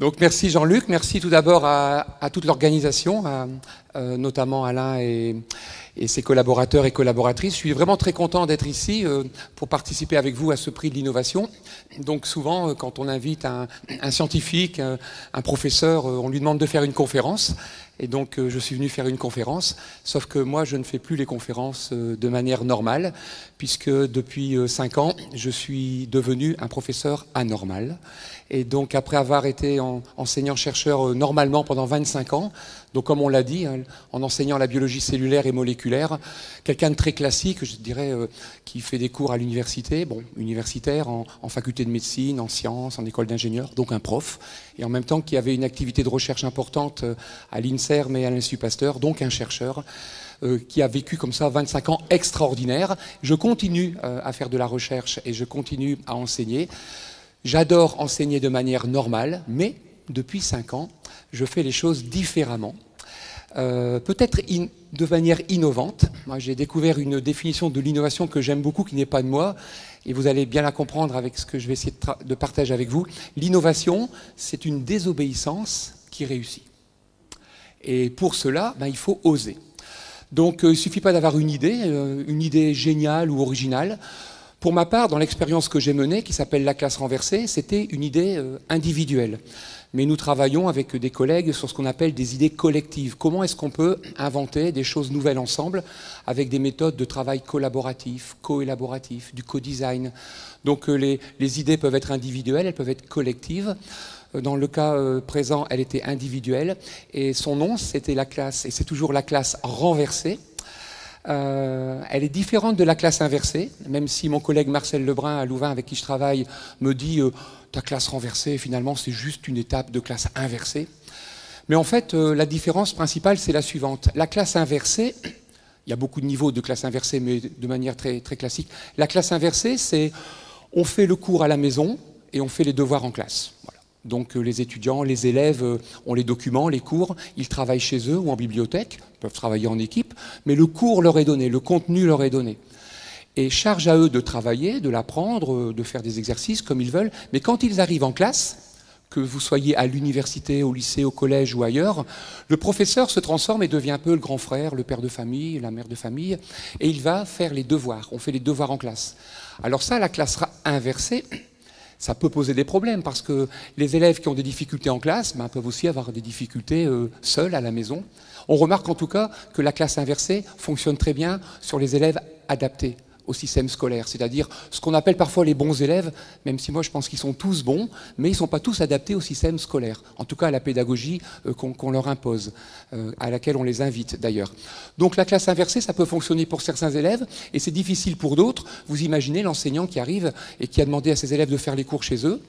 Donc merci Jean-Luc, merci tout d'abord à toute l'organisation, notamment Alain et ses collaborateurs et collaboratrices. Je suis vraiment très content d'être ici pour participer avec vous à ce prix de l'innovation. Donc souvent, quand on invite un scientifique, un professeur, on lui demande de faire une conférence. Et donc je suis venu faire une conférence, sauf que moi je ne fais plus les conférences de manière normale, puisque depuis 5 ans, je suis devenu un professeur anormal. Et donc après avoir été enseignant-chercheur normalement pendant 25 ans, donc comme on l'a dit, en enseignant la biologie cellulaire et moléculaire, quelqu'un de très classique, je dirais, qui fait des cours à l'université, bon, universitaire, en faculté de médecine, en sciences, en école d'ingénieur, donc un prof, et en même temps qui avait une activité de recherche importante à l'INSERM et à l'Institut Pasteur, donc un chercheur, qui a vécu comme ça 25 ans extraordinaires. Je continue à faire de la recherche et je continue à enseigner. J'adore enseigner de manière normale, mais depuis 5 ans, je fais les choses différemment, peut-être de manière innovante. Moi, j'ai découvert une définition de l'innovation que j'aime beaucoup, qui n'est pas de moi, et vous allez bien la comprendre avec ce que je vais essayer de partager avec vous. L'innovation, c'est une désobéissance qui réussit. Et pour cela, il faut oser. Donc, il ne suffit pas d'avoir une idée géniale ou originale. Pour ma part, dans l'expérience que j'ai menée, qui s'appelle la classe renversée, c'était une idée individuelle. Mais nous travaillons avec des collègues sur ce qu'on appelle des idées collectives. Comment est-ce qu'on peut inventer des choses nouvelles ensemble avec des méthodes de travail collaboratif, co-élaboratif, du co-design. Donc les idées peuvent être individuelles, elles peuvent être collectives. Dans le cas présent, elle était individuelle. Et son nom, c'était la classe, et c'est toujours la classe renversée. Elle est différente de la classe inversée, même si mon collègue Marcel Lebrun à Louvain, avec qui je travaille, me dit ta classe renversée, finalement, c'est juste une étape de classe inversée. Mais en fait, la différence principale, c'est la suivante. La classe inversée, il y a beaucoup de niveaux de classe inversée, mais de manière très, très classique. La classe inversée, c'est on fait le cours à la maison et on fait les devoirs en classe. Voilà. Donc les étudiants, les élèves ont les documents, les cours, ils travaillent chez eux ou en bibliothèque, ils peuvent travailler en équipe, mais le cours leur est donné, le contenu leur est donné. Et charge à eux de travailler, de l'apprendre, de faire des exercices comme ils veulent, mais quand ils arrivent en classe, que vous soyez à l'université, au lycée, au collège ou ailleurs, le professeur se transforme et devient un peu le grand frère, le père de famille, la mère de famille, et il va faire les devoirs, on fait les devoirs en classe. Alors ça, la classe inversée, ça peut poser des problèmes parce que les élèves qui ont des difficultés en classe peuvent aussi avoir des difficultés seuls à la maison. On remarque en tout cas que la classe inversée fonctionne très bien sur les élèves adaptés au système scolaire, c'est-à-dire ce qu'on appelle parfois les bons élèves, même si moi je pense qu'ils sont tous bons, mais ils ne sont pas tous adaptés au système scolaire, en tout cas à la pédagogie qu'on leur impose, à laquelle on les invite d'ailleurs. Donc la classe inversée, ça peut fonctionner pour certains élèves, et c'est difficile pour d'autres. Vous imaginez l'enseignant qui arrive et qui a demandé à ses élèves de faire les cours chez eux,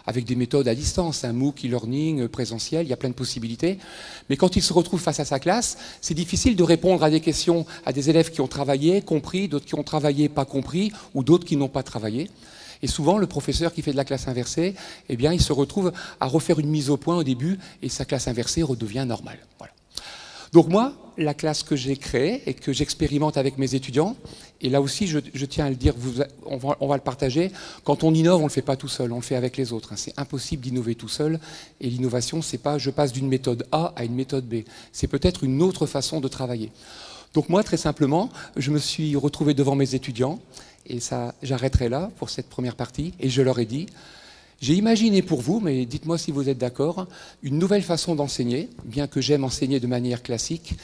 avec des méthodes à distance, un MOOC, e-learning, présentiel, il y a plein de possibilités. Mais quand il se retrouve face à sa classe, c'est difficile de répondre à des questions à des élèves qui ont travaillé, compris, d'autres qui ont travaillé, pas compris, ou d'autres qui n'ont pas travaillé. Et souvent, le professeur qui fait de la classe inversée, eh bien, il se retrouve à refaire une mise au point au début, et sa classe inversée redevient normale. Voilà. Donc moi, la classe que j'ai créée et que j'expérimente avec mes étudiants, et là aussi je tiens à le dire, on va le partager, quand on innove, on ne le fait pas tout seul, on le fait avec les autres. C'est impossible d'innover tout seul, et l'innovation, c'est pas je passe d'une méthode A à une méthode B, c'est peut-être une autre façon de travailler. Donc moi, très simplement, je me suis retrouvé devant mes étudiants, et ça, j'arrêterai là pour cette première partie, et je leur ai dit, j'ai imaginé pour vous, mais dites-moi si vous êtes d'accord, une nouvelle façon d'enseigner, bien que j'aime enseigner de manière classique.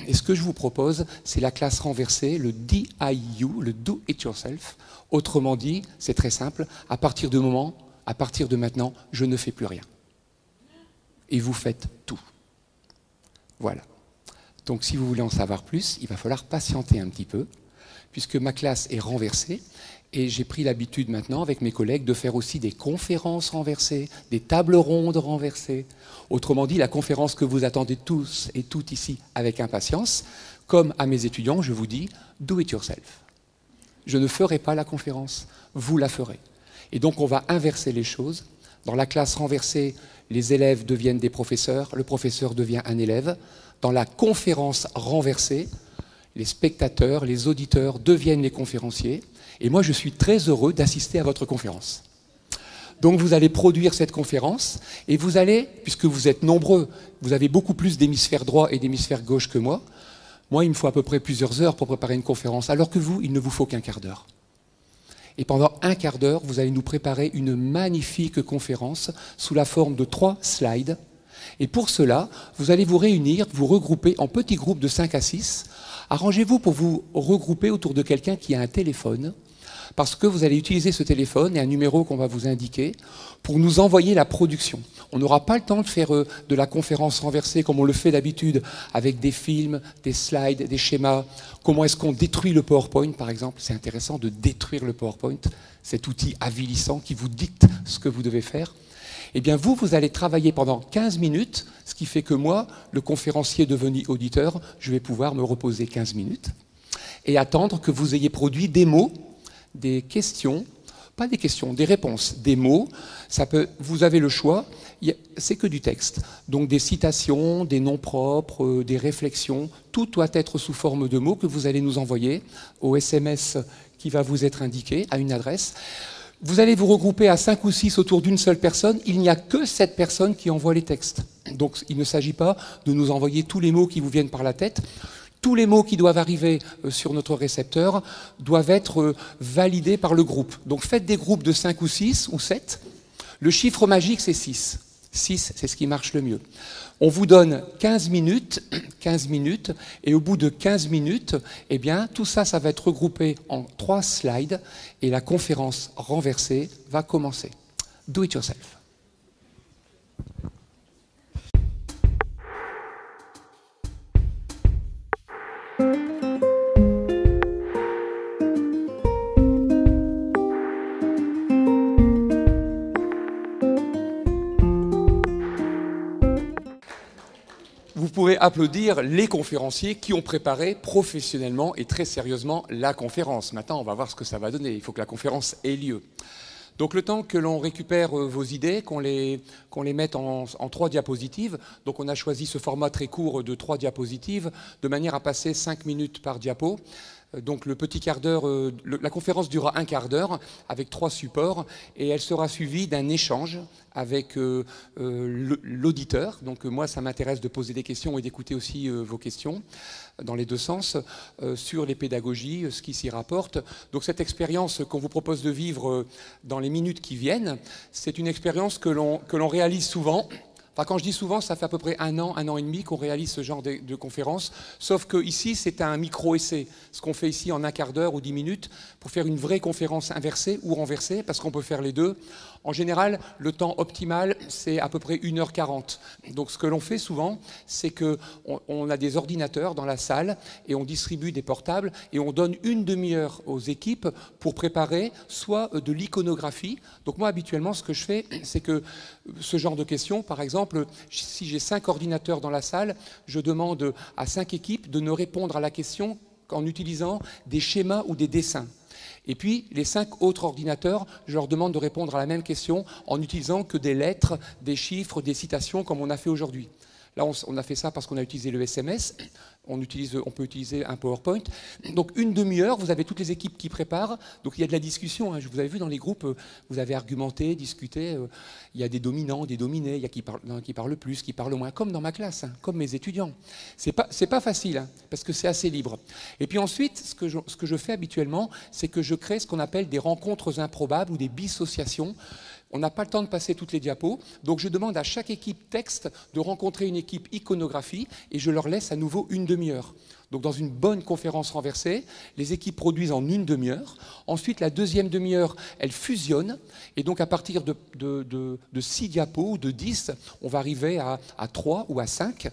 Et ce que je vous propose, c'est la classe renversée, le DIU, le Do It Yourself. Autrement dit, c'est très simple, à partir de maintenant, je ne fais plus rien. Et vous faites tout. Voilà. Donc si vous voulez en savoir plus, il va falloir patienter un petit peu, puisque ma classe est renversée. Et j'ai pris l'habitude maintenant, avec mes collègues, de faire aussi des conférences renversées, des tables rondes renversées. Autrement dit, la conférence que vous attendez tous et toutes ici avec impatience, comme à mes étudiants, je vous dis, do it yourself. Je ne ferai pas la conférence, vous la ferez. Et donc on va inverser les choses. Dans la classe renversée, les élèves deviennent des professeurs, le professeur devient un élève. Dans la conférence renversée, les spectateurs, les auditeurs deviennent les conférenciers. Et moi, je suis très heureux d'assister à votre conférence. Donc vous allez produire cette conférence et vous allez, puisque vous êtes nombreux, vous avez beaucoup plus d'hémisphère droit et d'hémisphère gauche que moi. Moi, il me faut à peu près plusieurs heures pour préparer une conférence, alors que vous, il ne vous faut qu'un quart d'heure. Et pendant un quart d'heure, vous allez nous préparer une magnifique conférence sous la forme de 3 slides. Et pour cela, vous allez vous réunir, vous regrouper en petits groupes de 5 à 6. Arrangez-vous pour vous regrouper autour de quelqu'un qui a un téléphone, parce que vous allez utiliser ce téléphone et un numéro qu'on va vous indiquer pour nous envoyer la production. On n'aura pas le temps de faire de la conférence renversée comme on le fait d'habitude, avec des films, des slides, des schémas. Comment est-ce qu'on détruit le PowerPoint, par exemple? C'est intéressant de détruire le PowerPoint, cet outil avilissant qui vous dicte ce que vous devez faire. Eh bien, vous allez travailler pendant 15 minutes, ce qui fait que moi, le conférencier devenu auditeur, je vais pouvoir me reposer 15 minutes et attendre que vous ayez produit des mots, des questions, pas des questions, des réponses, des mots. Vous avez le choix, c'est que du texte. Donc des citations, des noms propres, des réflexions, tout doit être sous forme de mots que vous allez nous envoyer au SMS qui va vous être indiqué à une adresse. Vous allez vous regrouper à 5 ou 6 autour d'une seule personne. Il n'y a que cette personne qui envoie les textes. Donc il ne s'agit pas de nous envoyer tous les mots qui vous viennent par la tête. Tous les mots qui doivent arriver sur notre récepteur doivent être validés par le groupe. Donc faites des groupes de 5 ou 6 ou 7. Le chiffre magique, c'est 6. 6, c'est ce qui marche le mieux. On vous donne 15 minutes, et au bout de 15 minutes, eh bien, tout ça, ça va être regroupé en 3 slides, et la conférence renversée va commencer. Do it yourself. Vous pouvez applaudir les conférenciers qui ont préparé professionnellement et très sérieusement la conférence. Maintenant, on va voir ce que ça va donner. Il faut que la conférence ait lieu. Donc le temps que l'on récupère vos idées, qu'on les mette en 3 diapositives, donc on a choisi ce format très court de 3 diapositives, de manière à passer 5 minutes par diapo. Donc le petit quart d'heure, la conférence durera un quart d'heure avec 3 supports et elle sera suivie d'un échange avec l'auditeur. Donc moi, ça m'intéresse de poser des questions et d'écouter aussi vos questions dans les 2 sens sur les pédagogies, ce qui s'y rapporte. Donc cette expérience qu'on vous propose de vivre dans les minutes qui viennent, c'est une expérience que l'on réalise souvent. Enfin, quand je dis souvent, ça fait à peu près un an et demi qu'on réalise ce genre de conférence, sauf que ici, c'est un micro-essai. Ce qu'on fait ici en un quart d'heure ou 10 minutes pour faire une vraie conférence inversée ou renversée, parce qu'on peut faire les deux. En général, le temps optimal, c'est à peu près 1h40. Donc ce que l'on fait souvent, c'est qu'on a des ordinateurs dans la salle et on distribue des portables et on donne une demi-heure aux équipes pour préparer soit de l'iconographie. Donc moi, habituellement, ce que je fais, c'est que ce genre de questions, par exemple, si j'ai 5 ordinateurs dans la salle, je demande à 5 équipes de ne répondre à la question qu'en utilisant des schémas ou des dessins. Et puis, les 5 autres ordinateurs, je leur demande de répondre à la même question en utilisant que des lettres, des chiffres, des citations, comme on a fait aujourd'hui. Là, on a fait ça parce qu'on a utilisé le SMS. On peut utiliser un PowerPoint. Donc, une demi-heure, vous avez toutes les équipes qui préparent. Donc, il y a de la discussion. Hein. Je vous avais vu dans les groupes, vous avez argumenté, discuté. Il y a des dominants, des dominés. Il y a qui parlent plus, qui parlent moins, comme dans ma classe, hein, comme mes étudiants. C'est pas facile, hein, parce que c'est assez libre. Et puis ensuite, ce que je fais habituellement, c'est que je crée ce qu'on appelle des rencontres improbables ou des dissociations. On n'a pas le temps de passer toutes les diapos, donc je demande à chaque équipe texte de rencontrer une équipe iconographie et je leur laisse à nouveau une demi-heure. Donc dans une bonne conférence renversée, les équipes produisent en une demi-heure. Ensuite, la deuxième demi-heure, elle fusionne. Et donc à partir de 6 diapos ou de 10, on va arriver à 3 ou à 5.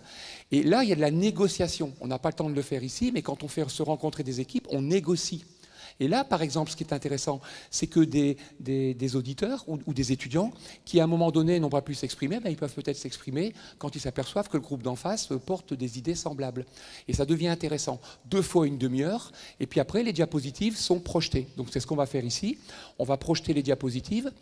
Et là, il y a de la négociation. On n'a pas le temps de le faire ici, mais quand on fait se rencontrer des équipes, on négocie. Et là, par exemple, ce qui est intéressant, c'est que des auditeurs ou des étudiants qui, à un moment donné, n'ont pas pu s'exprimer, ben, ils peuvent peut-être s'exprimer quand ils s'aperçoivent que le groupe d'en face porte des idées semblables. Et ça devient intéressant. 2 fois une demi-heure, et puis après, les diapositives sont projetées. Donc c'est ce qu'on va faire ici. On va projeter les diapositives.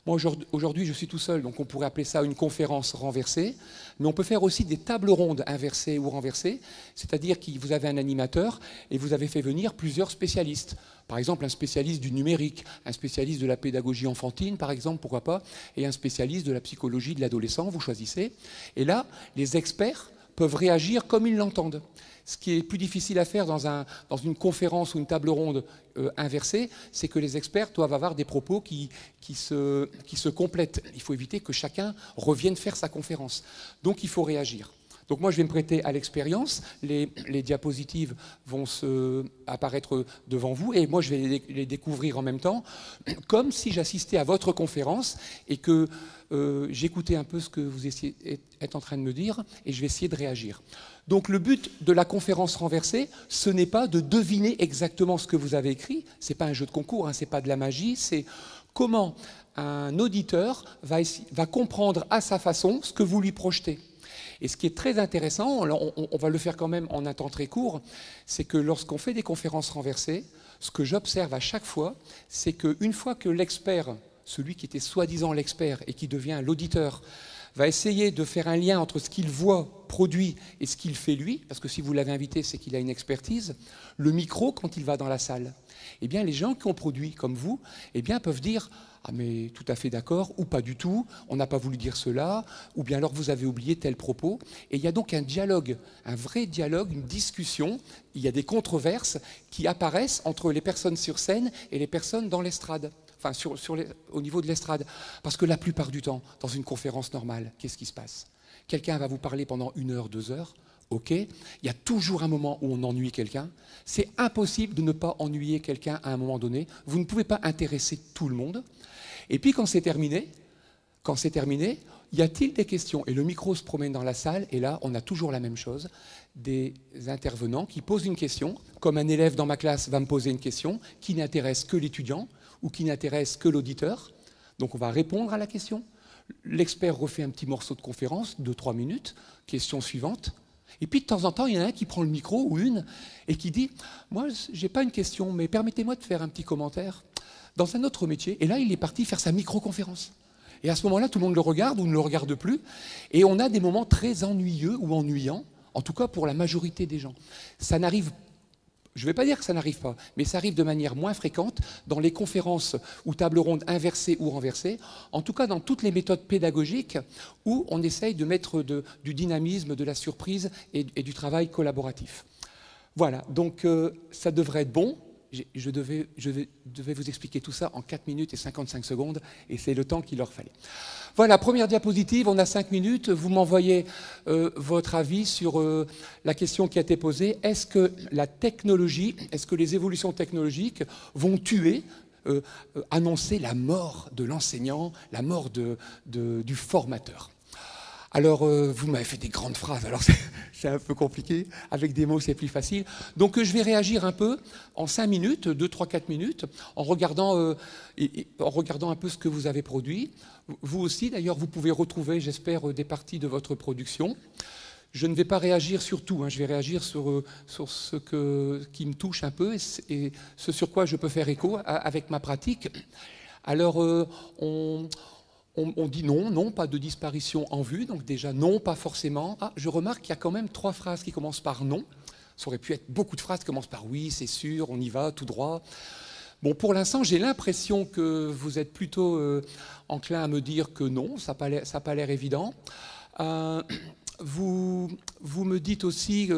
Moi, aujourd'hui, je suis tout seul, donc on pourrait appeler ça une conférence renversée, mais on peut faire aussi des tables rondes inversées ou renversées, c'est-à-dire que vous avez un animateur et vous avez fait venir plusieurs spécialistes. Par exemple, un spécialiste du numérique, un spécialiste de la pédagogie enfantine, par exemple, pourquoi pas, et un spécialiste de la psychologie de l'adolescent, vous choisissez. Et là, les experts peuvent réagir comme ils l'entendent. Ce qui est plus difficile à faire dans une conférence ou une table ronde inversée, c'est que les experts doivent avoir des propos qui se complètent. Il faut éviter que chacun revienne faire sa conférence. Donc il faut réagir. Donc moi je vais me prêter à l'expérience, les diapositives vont apparaître devant vous et moi je vais les découvrir en même temps, comme si j'assistais à votre conférence et que j'écoutais un peu ce que vous êtes en train de me dire et je vais essayer de réagir. Donc le but de la conférence renversée, ce n'est pas de deviner exactement ce que vous avez écrit, ce n'est pas un jeu de concours, hein, ce n'est pas de la magie, c'est comment un auditeur va comprendre à sa façon ce que vous lui projetez. Et ce qui est très intéressant, on va le faire quand même en un temps très court, c'est que lorsqu'on fait des conférences renversées, ce que j'observe à chaque fois, c'est qu'une fois que l'expert, celui qui était soi-disant l'expert et qui devient l'auditeur, va essayer de faire un lien entre ce qu'il voit, produit, et ce qu'il fait lui, parce que si vous l'avez invité, c'est qu'il a une expertise, le micro, quand il va dans la salle, eh bien, les gens qui ont produit, comme vous, eh bien, peuvent dire « Ah, mais tout à fait d'accord » ou « Pas du tout, on n'a pas voulu dire cela » ou bien alors « Vous avez oublié tel propos ». Et il y a donc un dialogue, un vrai dialogue, une discussion. Il y a des controverses qui apparaissent entre les personnes sur scène et les personnes dans l'estrade, enfin, au niveau de l'estrade. Parce que la plupart du temps, dans une conférence normale, qu'est-ce qui se passe? Quelqu'un va vous parler pendant 1 heure, 2 heures. Ok, il y a toujours un moment où on ennuie quelqu'un. C'est impossible de ne pas ennuyer quelqu'un à un moment donné. Vous ne pouvez pas intéresser tout le monde. Et puis quand c'est terminé, y a-t-il des questions? Et le micro se promène dans la salle, et là, on a toujours la même chose. Des intervenants qui posent une question, comme un élève dans ma classe va me poser une question, qui n'intéresse que l'étudiant ou qui n'intéresse que l'auditeur. Donc on va répondre à la question. L'expert refait un petit morceau de conférence, 2-3 minutes, question suivante. Et puis de temps en temps, il y en a un qui prend le micro ou une et qui dit « Moi, je n'ai pas une question, mais permettez-moi de faire un petit commentaire dans un autre métier. » Et là, il est parti faire sa micro-conférence. Et à ce moment-là, tout le monde le regarde ou ne le regarde plus. Et on a des moments très ennuyeux ou ennuyants, en tout cas pour la majorité des gens. Ça n'arrive pas. Je ne vais pas dire que ça n'arrive pas, mais ça arrive de manière moins fréquente dans les conférences ou tables rondes inversées ou renversées, en tout cas dans toutes les méthodes pédagogiques où on essaye de mettre du dynamisme, de la surprise et du travail collaboratif. Voilà, donc ça devrait être bon. Je devais vous expliquer tout ça en 4 minutes et 55 secondes, et c'est le temps qu'il leur fallait. Voilà, première diapositive, on a 5 minutes. Vous m'envoyez votre avis sur la question qui a été posée. Est-ce que la technologie, est-ce que les évolutions technologiques vont tuer, annoncer la mort de l'enseignant, la mort du formateur? Alors, vous m'avez fait des grandes phrases, alors c'est un peu compliqué. Avec des mots, c'est plus facile. Donc, je vais réagir un peu en 5 minutes, 2, 3, 4 minutes, en regardant un peu ce que vous avez produit. Vous aussi, d'ailleurs, vous pouvez retrouver, j'espère, des parties de votre production. Je ne vais pas réagir sur tout, hein, je vais réagir sur ce qui me touche un peu et ce sur quoi je peux faire écho avec ma pratique. Alors, on dit non, pas de disparition en vue, donc déjà non, pas forcément. Ah, je remarque qu'il y a quand même 3 phrases qui commencent par non. Ça aurait pu être beaucoup de phrases qui commencent par oui, c'est sûr, on y va, tout droit. Bon, pour l'instant, j'ai l'impression que vous êtes plutôt enclin à me dire que non, ça n'a pas l'air évident. Vous me dites aussi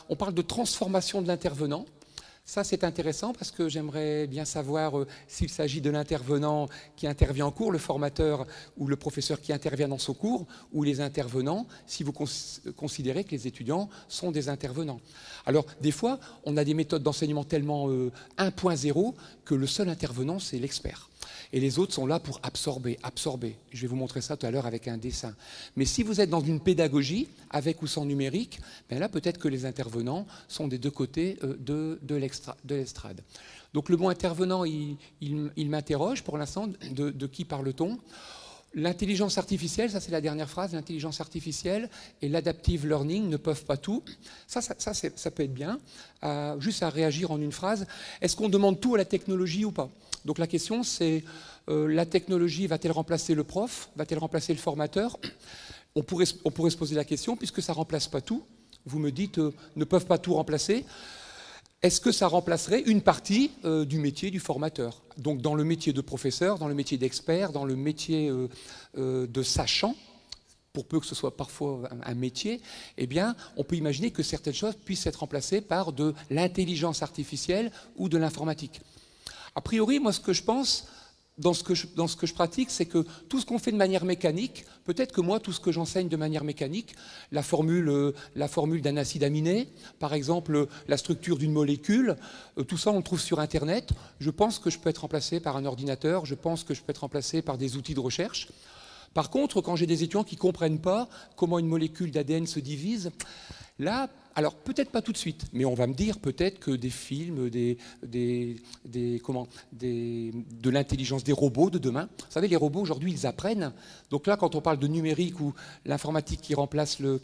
on parle de transformation de l'intervenant. Ça, c'est intéressant parce que j'aimerais bien savoir s'il s'agit de l'intervenant qui intervient en cours, le formateur ou le professeur qui intervient dans son cours, ou les intervenants, si vous considérez que les étudiants sont des intervenants. Alors, des fois, on a des méthodes d'enseignement tellement 1.0 que le seul intervenant, c'est l'expert. Et les autres sont là pour absorber. Je vais vous montrer ça tout à l'heure avec un dessin. Mais si vous êtes dans une pédagogie, avec ou sans numérique, ben là, peut-être que les intervenants sont des 2 côtés de l'estrade. Donc le mot intervenant, il m'interroge pour l'instant, de qui parle-t-on? L'intelligence artificielle, ça c'est la dernière phrase, l'intelligence artificielle et l'adaptive learning ne peuvent pas tout. Ça peut être bien, juste à réagir en une phrase. Est-ce qu'on demande tout à la technologie ou pas? Donc la question c'est, la technologie va-t-elle remplacer le prof? Va-t-elle remplacer le formateur? On pourrait se poser la question, puisque ça ne remplace pas tout. Vous me dites, ne peuvent pas tout remplacer. Est-ce que ça remplacerait une partie du métier du formateur? Donc dans le métier de professeur, dans le métier d'expert, dans le métier de sachant, pour peu que ce soit parfois un métier, eh bien, on peut imaginer que certaines choses puissent être remplacées par de l'intelligence artificielle ou de l'informatique. A priori, moi, ce que je pense, dans ce que je pratique, c'est que tout ce qu'on fait de manière mécanique, peut-être que moi, tout ce que j'enseigne de manière mécanique, la formule d'un acide aminé, par exemple, la structure d'une molécule, tout ça, on le trouve sur Internet. Je pense que je peux être remplacé par un ordinateur, je pense que je peux être remplacé par des outils de recherche. Par contre, quand j'ai des étudiants qui ne comprennent pas comment une molécule d'ADN se divise, là, alors peut-être pas tout de suite, mais on va me dire peut-être que des films, de l'intelligence des robots de demain. Vous savez, les robots aujourd'hui, ils apprennent. Donc là, quand on parle de numérique ou l'informatique qui remplace le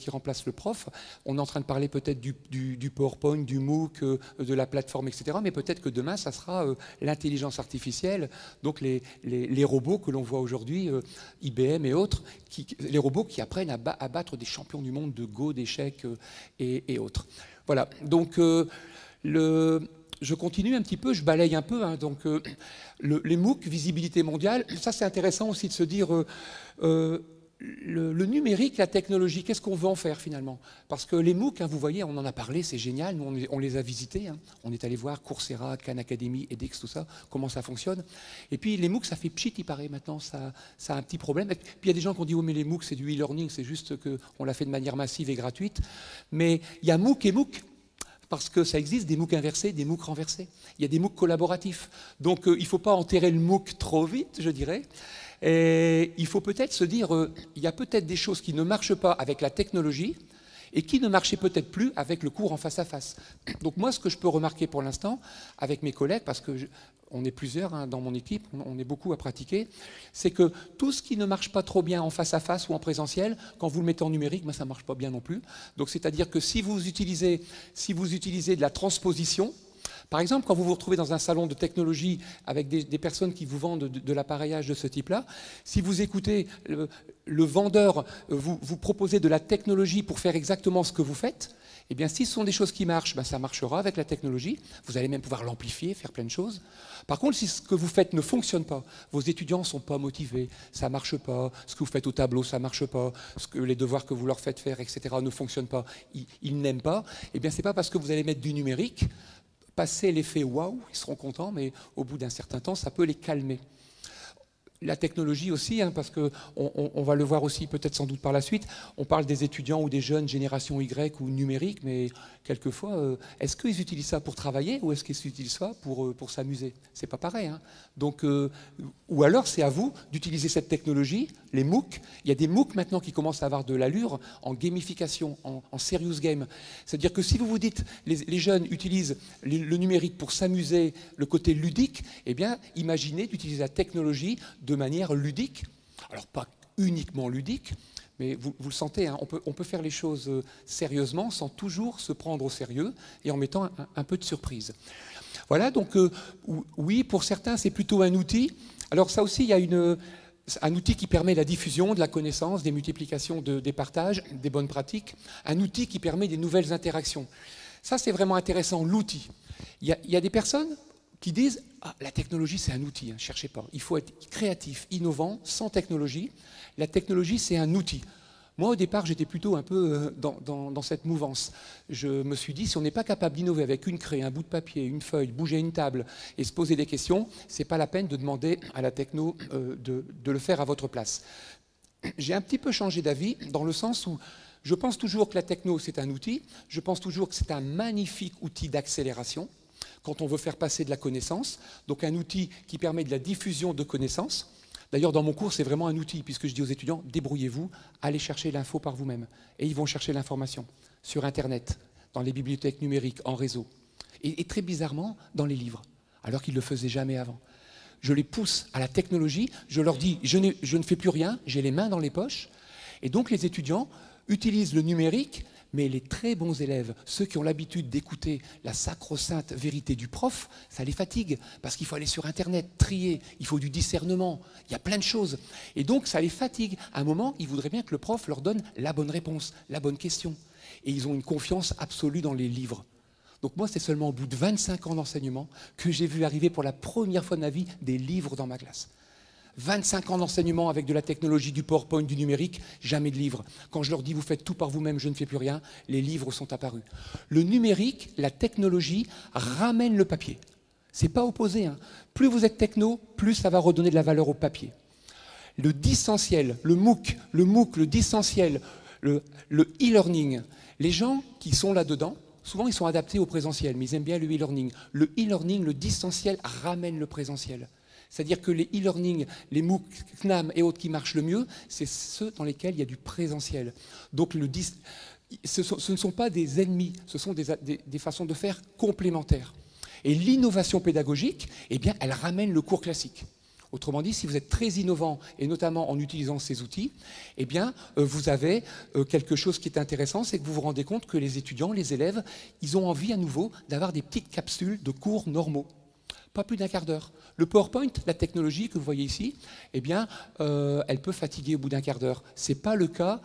prof, on est en train de parler peut-être du PowerPoint, du MOOC, de la plateforme, etc. Mais peut-être que demain, ça sera l'intelligence artificielle, donc les robots que l'on voit aujourd'hui, IBM et autres, les robots qui apprennent à battre des champions du monde de Go, d'échecs et autres. Voilà, donc je continue un petit peu, je balaye un peu. Hein, donc les MOOC, visibilité mondiale, ça c'est intéressant aussi de se dire le numérique, la technologie, qu'est-ce qu'on veut en faire finalement? Parce que les MOOC, hein, vous voyez, on en a parlé, c'est génial, nous on les a visités, hein. On est allé voir Coursera, Khan Academy, edX, tout ça, comment ça fonctionne. Et puis les MOOC, ça fait pchit, il paraît maintenant, ça a un petit problème. Et puis il y a des gens qui ont dit, oh mais les MOOC c'est du e-learning, c'est juste qu'on l'a fait de manière massive et gratuite. Mais il y a MOOC et MOOC. Parce que ça existe des MOOC inversés, des MOOC renversés. Il y a des MOOC collaboratifs. Donc il ne faut pas enterrer le MOOC trop vite, je dirais. Et il faut peut-être se dire, il y a peut-être des choses qui ne marchent pas avec la technologie et qui ne marchaient peut-être plus avec le cours en face à face. Donc moi, ce que je peux remarquer pour l'instant, avec mes collègues, parce que on est plusieurs hein, dans mon équipe, on est beaucoup à pratiquer, c'est que tout ce qui ne marche pas trop bien en face à face ou en présentiel, quand vous le mettez en numérique, ça ne marche pas bien non plus. Donc c'est-à-dire que si vous utilisez de la transposition, par exemple, quand vous vous retrouvez dans un salon de technologie avec des personnes qui vous vendent de l'appareillage de ce type-là, si vous écoutez le vendeur vous proposer de la technologie pour faire exactement ce que vous faites, eh bien, si ce sont des choses qui marchent, ça marchera avec la technologie. Vous allez même pouvoir l'amplifier, faire plein de choses. Par contre, si ce que vous faites ne fonctionne pas, vos étudiants ne sont pas motivés, ça ne marche pas, ce que vous faites au tableau, ça ne marche pas, les devoirs que vous leur faites faire, etc., ne fonctionnent pas, ils n'aiment pas, eh bien, ce n'est pas parce que vous allez mettre du numérique, passer l'effet waouh, ils seront contents, mais au bout d'un certain temps, ça peut les calmer. La technologie aussi, hein, parce qu'on va le voir aussi peut-être sans doute par la suite, on parle des étudiants ou des jeunes génération Y ou numérique, mais quelquefois, est-ce qu'ils utilisent ça pour travailler ou est-ce qu'ils utilisent ça pour s'amuser? C'est pas pareil. Hein. Donc, ou alors c'est à vous d'utiliser cette technologie, les MOOC. Il y a des MOOC maintenant qui commencent à avoir de l'allure en gamification, en serious game. C'est-à-dire que si vous vous dites les jeunes utilisent le numérique pour s'amuser, le côté ludique, eh bien, imaginez d'utiliser la technologie de manière ludique, alors pas uniquement ludique, mais vous le sentez, hein, on peut faire les choses sérieusement sans toujours se prendre au sérieux et en mettant un peu de surprise. Voilà, donc oui, pour certains, c'est plutôt un outil. Alors ça aussi, il y a un outil qui permet la diffusion de la connaissance, des multiplications des partages, des bonnes pratiques, un outil qui permet des nouvelles interactions. Ça, c'est vraiment intéressant, l'outil. Il y a des personnes qui disent « la technologie, c'est un outil, ne cherchez pas. Il faut être créatif, innovant, sans technologie. La technologie, c'est un outil. » Moi, au départ, j'étais plutôt un peu dans cette mouvance. Je me suis dit, si on n'est pas capable d'innover avec une craie, un bout de papier, une feuille, bouger une table et se poser des questions, ce n'est pas la peine de demander à la techno de le faire à votre place. J'ai un petit peu changé d'avis dans le sens où je pense toujours que la techno, c'est un outil. Je pense toujours que c'est un magnifique outil d'accélération quand on veut faire passer de la connaissance. Donc un outil qui permet de la diffusion de connaissances. D'ailleurs, dans mon cours, c'est vraiment un outil, puisque je dis aux étudiants, débrouillez-vous, allez chercher l'info par vous-même. Et ils vont chercher l'information sur Internet, dans les bibliothèques numériques, en réseau. Et très bizarrement, dans les livres, alors qu'ils ne le faisaient jamais avant. Je les pousse à la technologie, je leur dis, je ne fais plus rien, j'ai les mains dans les poches. Et donc les étudiants utilisent le numérique, mais les très bons élèves, ceux qui ont l'habitude d'écouter la sacro-sainte vérité du prof, ça les fatigue, parce qu'il faut aller sur Internet, trier, il faut du discernement, il y a plein de choses. Et donc ça les fatigue. À un moment, ils voudraient bien que le prof leur donne la bonne réponse, la bonne question. Et ils ont une confiance absolue dans les livres. Donc moi, c'est seulement au bout de 25 ans d'enseignement que j'ai vu arriver pour la première fois de ma vie des livres dans ma classe. 25 ans d'enseignement avec de la technologie, du PowerPoint, du numérique, jamais de livres. Quand je leur dis vous faites tout par vous-même, je ne fais plus rien, les livres sont apparus. Le numérique, la technologie ramène le papier. C'est pas opposé, hein. Plus vous êtes techno, plus ça va redonner de la valeur au papier. Le distanciel, le MOOC, le distanciel, le e-learning, les gens qui sont là-dedans, souvent ils sont adaptés au présentiel, mais ils aiment bien le e-learning. Le e-learning, le distanciel ramène le présentiel. C'est-à-dire que les e-learning, les MOOC, CNAM et autres qui marchent le mieux, c'est ceux dans lesquels il y a du présentiel. Donc ce ne sont pas des ennemis, ce sont des façons de faire complémentaires. Et l'innovation pédagogique, eh bien, elle ramène le cours classique. Autrement dit, si vous êtes très innovant, et notamment en utilisant ces outils, eh bien, vous avez quelque chose qui est intéressant, c'est que vous vous rendez compte que les étudiants, les élèves, ils ont envie à nouveau d'avoir des petites capsules de cours normaux. Pas plus d'un quart d'heure. Le PowerPoint, la technologie que vous voyez ici, eh bien, elle peut fatiguer au bout d'un quart d'heure. C'est pas le cas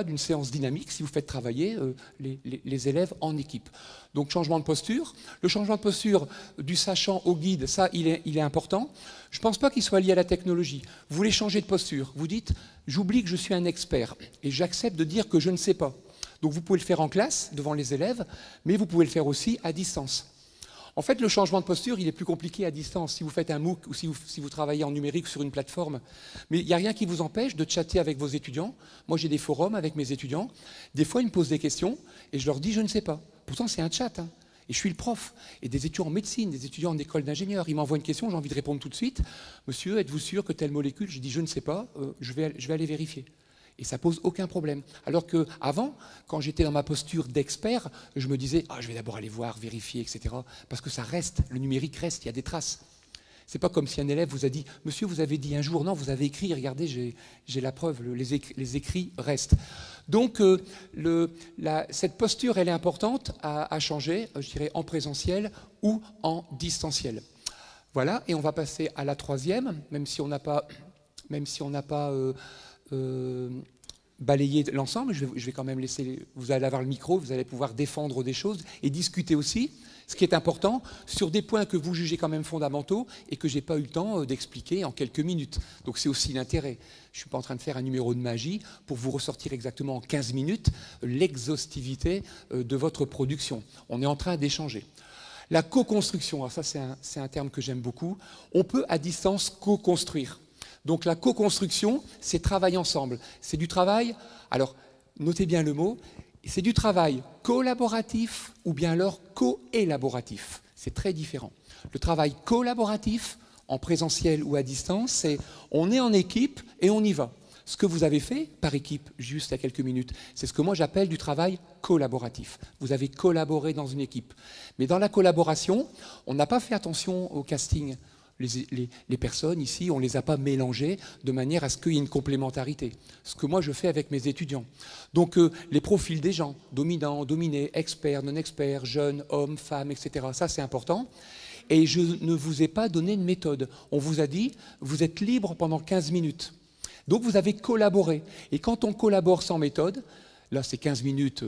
d'une séance dynamique si vous faites travailler les élèves en équipe. Donc changement de posture. Le changement de posture du sachant au guide, ça, il est important. Je ne pense pas qu'il soit lié à la technologie. Vous voulez changer de posture. Vous dites, j'oublie que je suis un expert et j'accepte de dire que je ne sais pas. Donc vous pouvez le faire en classe, devant les élèves, mais vous pouvez le faire aussi à distance. En fait, le changement de posture, il est plus compliqué à distance, si vous faites un MOOC ou si vous travaillez en numérique sur une plateforme. Mais il n'y a rien qui vous empêche de chatter avec vos étudiants. Moi, j'ai des forums avec mes étudiants. Des fois, ils me posent des questions et je leur dis « je ne sais pas ». Pourtant, c'est un chat, hein. Et je suis le prof. Et des étudiants en médecine, des étudiants en école d'ingénieur, ils m'envoient une question, j'ai envie de répondre tout de suite. « Monsieur, êtes-vous sûr que telle molécule ?» Je dis « je ne sais pas, je vais aller vérifier ». Et ça pose aucun problème. Alors qu'avant, quand j'étais dans ma posture d'expert, je me disais je vais d'abord aller voir, vérifier, etc. Parce que ça reste, le numérique reste, il y a des traces. C'est pas comme si un élève vous a dit « Monsieur, vous avez dit un jour, non, vous avez écrit, regardez, j'ai la preuve, les écrits restent. » Donc, cette posture, elle est importante à changer, je dirais, en présentiel ou en distanciel. Voilà, et on va passer à la troisième, même si on n'a pas balayer l'ensemble, je vais quand même laisser, vous allez avoir le micro, vous allez pouvoir défendre des choses et discuter aussi, ce qui est important, sur des points que vous jugez quand même fondamentaux et que je n'ai pas eu le temps d'expliquer en quelques minutes. Donc c'est aussi l'intérêt. Je ne suis pas en train de faire un numéro de magie pour vous ressortir exactement en 15 minutes l'exhaustivité de votre production. On est en train d'échanger. La co-construction, alors ça c'est un terme que j'aime beaucoup, on peut à distance co-construire. Donc la co-construction, c'est travail ensemble. C'est du travail, alors notez bien le mot, c'est du travail collaboratif ou bien alors co-élaboratif. C'est très différent. Le travail collaboratif, en présentiel ou à distance, c'est on est en équipe et on y va. Ce que vous avez fait par équipe, juste il y a quelques minutes, c'est ce que moi j'appelle du travail collaboratif. Vous avez collaboré dans une équipe. Mais dans la collaboration, on n'a pas fait attention au casting. Les personnes ici, on ne les a pas mélangées de manière à ce qu'il y ait une complémentarité. Ce que moi je fais avec mes étudiants. Donc les profils des gens, dominants, dominés, experts, non-experts, jeunes, hommes, femmes, etc. Ça c'est important. Et je ne vous ai pas donné une méthode. On vous a dit, vous êtes libre pendant 15 minutes. Donc vous avez collaboré. Et quand on collabore sans méthode, là c'est 15 minutes,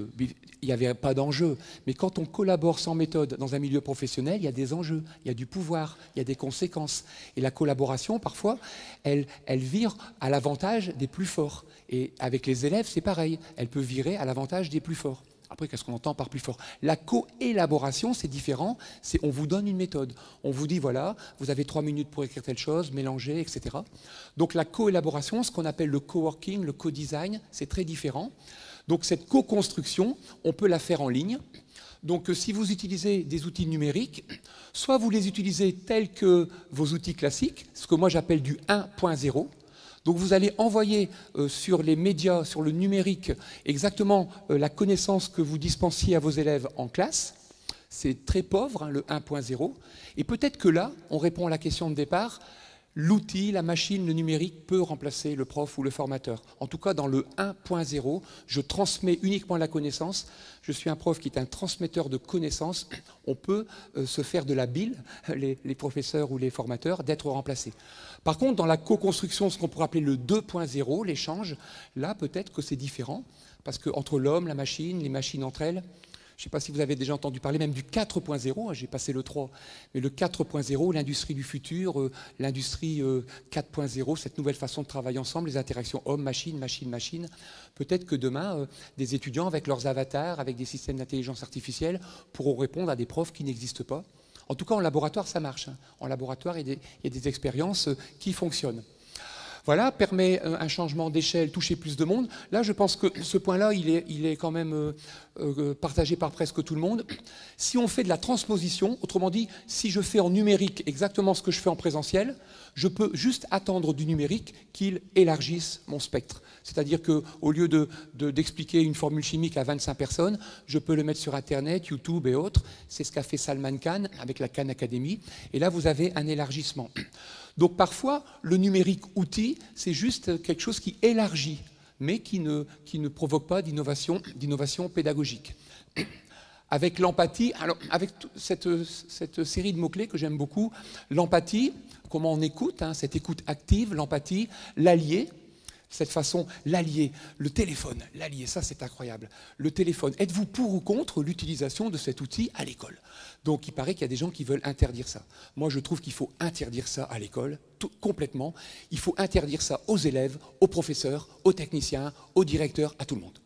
il n'y avait pas d'enjeu. Mais quand on collabore sans méthode dans un milieu professionnel, il y a des enjeux, il y a du pouvoir, il y a des conséquences. Et la collaboration, parfois, elle vire à l'avantage des plus forts. Et avec les élèves, c'est pareil. Elle peut virer à l'avantage des plus forts. Après, qu'est-ce qu'on entend par plus fort? La co-élaboration, c'est différent. C'est on vous donne une méthode. On vous dit, voilà, vous avez 3 minutes pour écrire telle chose, mélanger, etc. Donc la co-élaboration, ce qu'on appelle le co-working, le co-design, c'est très différent. Donc cette co-construction, on peut la faire en ligne. Donc si vous utilisez des outils numériques, soit vous les utilisez tels que vos outils classiques, ce que moi j'appelle du 1.0. Donc vous allez envoyer sur les médias, sur le numérique, exactement la connaissance que vous dispensiez à vos élèves en classe. C'est très pauvre, hein, le 1.0. Et peut-être que là, on répond à la question de départ, l'outil, la machine, le numérique peut remplacer le prof ou le formateur. En tout cas, dans le 1.0, je transmets uniquement la connaissance. Je suis un prof qui est un transmetteur de connaissances. On peut se faire de la bile, les professeurs ou les formateurs, d'être remplacés. Par contre, dans la co-construction, ce qu'on pourrait appeler le 2.0, l'échange, là, peut-être que c'est différent. Parce qu'entre l'homme, la machine, les machines entre elles, Je ne sais pas si vous avez déjà entendu parler même du 4.0, j'ai passé le 3, mais le 4.0, l'industrie du futur, l'industrie 4.0, cette nouvelle façon de travailler ensemble, les interactions homme-machine, machine-machine. Peut-être que demain, des étudiants avec leurs avatars, avec des systèmes d'intelligence artificielle, pourront répondre à des profs qui n'existent pas. En tout cas, en laboratoire, ça marche. En laboratoire, il y a des expériences qui fonctionnent. Voilà, permet un changement d'échelle, toucher plus de monde. Là, je pense que ce point-là, il est quand même partagé par presque tout le monde. Si on fait de la transposition, autrement dit, si je fais en numérique exactement ce que je fais en présentiel, je peux juste attendre du numérique qu'il élargisse mon spectre. C'est-à-dire qu'au lieu d'expliquer une formule chimique à 25 personnes, je peux le mettre sur Internet, YouTube et autres. C'est ce qu'a fait Salman Khan avec la Khan Academy. Et là, vous avez un élargissement. Donc parfois, le numérique outil, c'est juste quelque chose qui élargit, mais qui ne provoque pas d'innovation pédagogique. Avec l'empathie, alors avec cette série de mots-clés que j'aime beaucoup, l'empathie, comment on écoute, cette écoute active, l'empathie, l'allié, cette façon, l'allié, le téléphone, l'allié, ça c'est incroyable. Le téléphone, êtes-vous pour ou contre l'utilisation de cet outil à l'école? Donc il paraît qu'il y a des gens qui veulent interdire ça. Moi je trouve qu'il faut interdire ça à l'école, complètement. Il faut interdire ça aux élèves, aux professeurs, aux techniciens, aux directeurs, à tout le monde.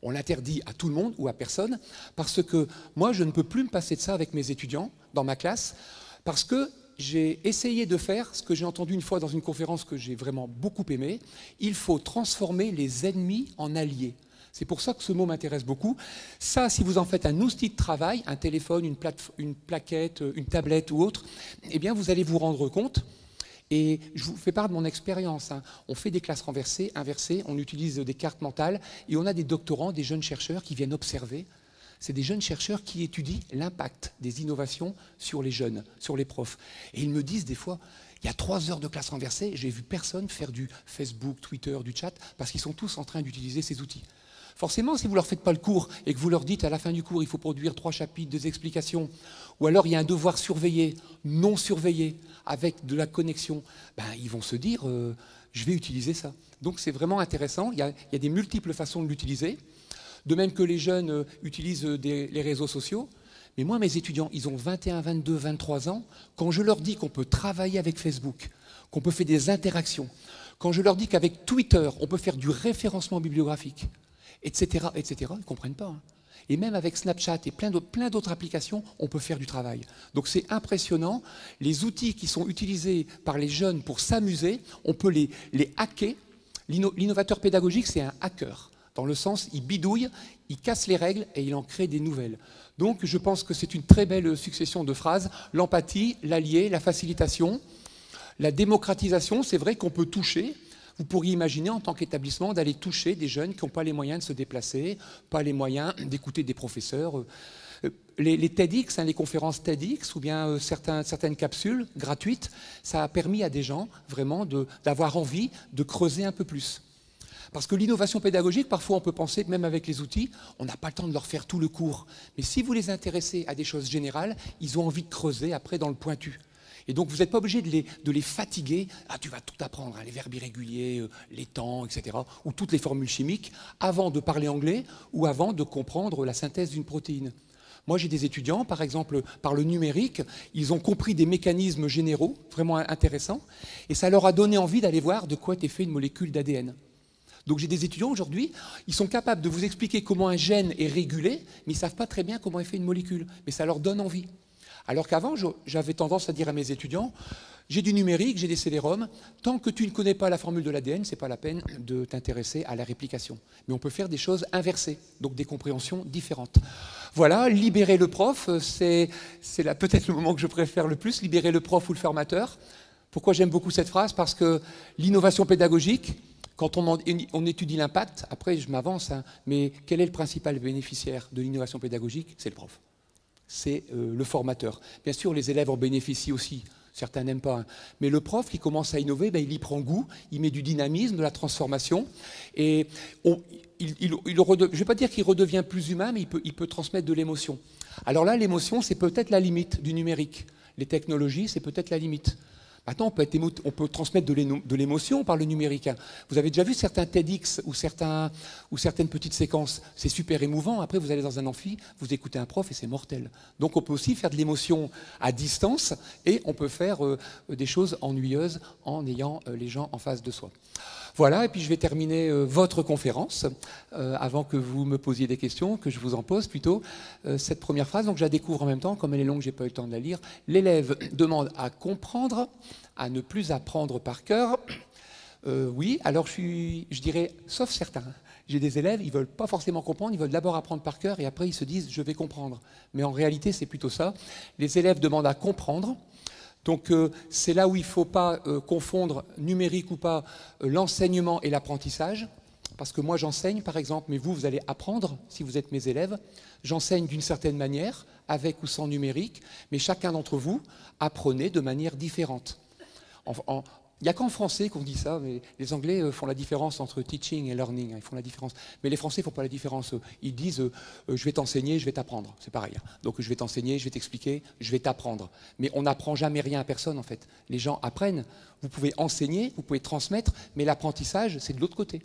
On l'interdit à tout le monde ou à personne, parce que moi je ne peux plus me passer de ça avec mes étudiants dans ma classe, parce que j'ai essayé de faire ce que j'ai entendu une fois dans une conférence que j'ai vraiment beaucoup aimé. Il faut transformer les ennemis en alliés. C'est pour ça que ce mot m'intéresse beaucoup. Ça, si vous en faites un outil de travail, un téléphone, une plaquette, une tablette ou autre, eh bien vous allez vous rendre compte. Et je vous fais part de mon expérience. On fait des classes renversées, inversées, on utilise des cartes mentales et on a des doctorants, des jeunes chercheurs qui viennent observer. C'est des jeunes chercheurs qui étudient l'impact des innovations sur les jeunes, sur les profs. Et ils me disent des fois, il y a 3 heures de classe renversée, j'ai vu personne faire du Facebook, Twitter, du chat, parce qu'ils sont tous en train d'utiliser ces outils. Forcément, si vous ne leur faites pas le cours et que vous leur dites à la fin du cours, il faut produire 3 chapitres, 2 explications, ou alors il y a un devoir surveillé, non surveillé, avec de la connexion, ben, ils vont se dire, je vais utiliser ça. Donc c'est vraiment intéressant, il y a des multiples façons de l'utiliser. De même que les jeunes utilisent les réseaux sociaux. Mais moi, mes étudiants, ils ont 21, 22, 23 ans. Quand je leur dis qu'on peut travailler avec Facebook, qu'on peut faire des interactions, quand je leur dis qu'avec Twitter, on peut faire du référencement bibliographique, etc., etc., ils ne comprennent pas. Et même avec Snapchat et plein d'autres applications, on peut faire du travail. Donc c'est impressionnant. Les outils qui sont utilisés par les jeunes pour s'amuser, on peut les hacker. L'innovateur pédagogique, c'est un hacker. Dans le sens, il bidouille, il casse les règles et il en crée des nouvelles. Donc je pense que c'est une très belle succession de phrases. L'empathie, l'allié, la facilitation, la démocratisation, c'est vrai qu'on peut toucher. Vous pourriez imaginer en tant qu'établissement d'aller toucher des jeunes qui n'ont pas les moyens de se déplacer, pas les moyens d'écouter des professeurs. Les TEDx, les conférences TEDx ou bien certaines capsules gratuites, ça a permis à des gens vraiment d'avoir envie de creuser un peu plus. Parce que l'innovation pédagogique, parfois on peut penser que même avec les outils, on n'a pas le temps de leur faire tout le cours. Mais si vous les intéressez à des choses générales, ils ont envie de creuser après dans le pointu. Et donc vous n'êtes pas obligé de les fatiguer. Ah, tu vas tout apprendre, les verbes irréguliers, les temps, etc. Ou toutes les formules chimiques, avant de parler anglais ou avant de comprendre la synthèse d'une protéine. Moi, j'ai des étudiants, par exemple, par le numérique, ils ont compris des mécanismes généraux, vraiment intéressants, et ça leur a donné envie d'aller voir de quoi était fait une molécule d'ADN. Donc j'ai des étudiants aujourd'hui, ils sont capables de vous expliquer comment un gène est régulé, mais ils ne savent pas très bien comment est fait une molécule. Mais ça leur donne envie. Alors qu'avant, j'avais tendance à dire à mes étudiants, j'ai du numérique, j'ai des CD-ROM, tant que tu ne connais pas la formule de l'ADN, ce n'est pas la peine de t'intéresser à la réplication. Mais on peut faire des choses inversées, donc des compréhensions différentes. Voilà, libérer le prof, c'est peut-être le moment que je préfère le plus, libérer le prof ou le formateur. Pourquoi j'aime beaucoup cette phrase? Parce que l'innovation pédagogique, quand on étudie l'impact, après je m'avance, mais quel est le principal bénéficiaire de l'innovation pédagogique? C'est le prof. C'est le formateur. Bien sûr, les élèves en bénéficient aussi. Certains n'aiment pas. Mais le prof qui commence à innover, il y prend goût, il met du dynamisme, de la transformation. Et je ne vais pas dire qu'il redevient plus humain, mais il peut transmettre de l'émotion. Alors là, l'émotion, c'est peut-être la limite du numérique. Les technologies, c'est peut-être la limite. Maintenant, on peut transmettre de l'émotion par le numérique. Hein. Vous avez déjà vu certains TEDx ou certaines petites séquences, c'est super émouvant. Après, vous allez dans un amphi, vous écoutez un prof et c'est mortel. Donc, on peut aussi faire de l'émotion à distance et on peut faire des choses ennuyeuses en ayant les gens en face de soi. Voilà, et puis je vais terminer votre conférence avant que vous me posiez des questions, que je vous en pose plutôt. Cette première phrase, donc je la découvre en même temps, comme elle est longue, j'ai pas eu le temps de la lire. L'élève demande à comprendre, à ne plus apprendre par cœur. Oui, alors je dirais, sauf certains. J'ai des élèves, ils veulent pas forcément comprendre, ils veulent d'abord apprendre par cœur et après ils se disent je vais comprendre. Mais en réalité, c'est plutôt ça. Les élèves demandent à comprendre. Donc c'est là où il ne faut pas confondre, numérique ou pas, l'enseignement et l'apprentissage. Parce que moi j'enseigne par exemple, mais vous allez apprendre si vous êtes mes élèves. J'enseigne d'une certaine manière, avec ou sans numérique, mais chacun d'entre vous apprenez de manière différente. Il n'y a qu'en français qu'on dit ça, mais les Anglais font la différence entre teaching et learning, ils font la différence. Mais les Français ne font pas la différence. Ils disent je vais t'enseigner, je vais t'apprendre. C'est pareil. Donc je vais t'enseigner, je vais t'expliquer, je vais t'apprendre. Mais on n'apprend jamais rien à personne en fait. Les gens apprennent. Vous pouvez enseigner, vous pouvez transmettre, mais l'apprentissage, c'est de l'autre côté.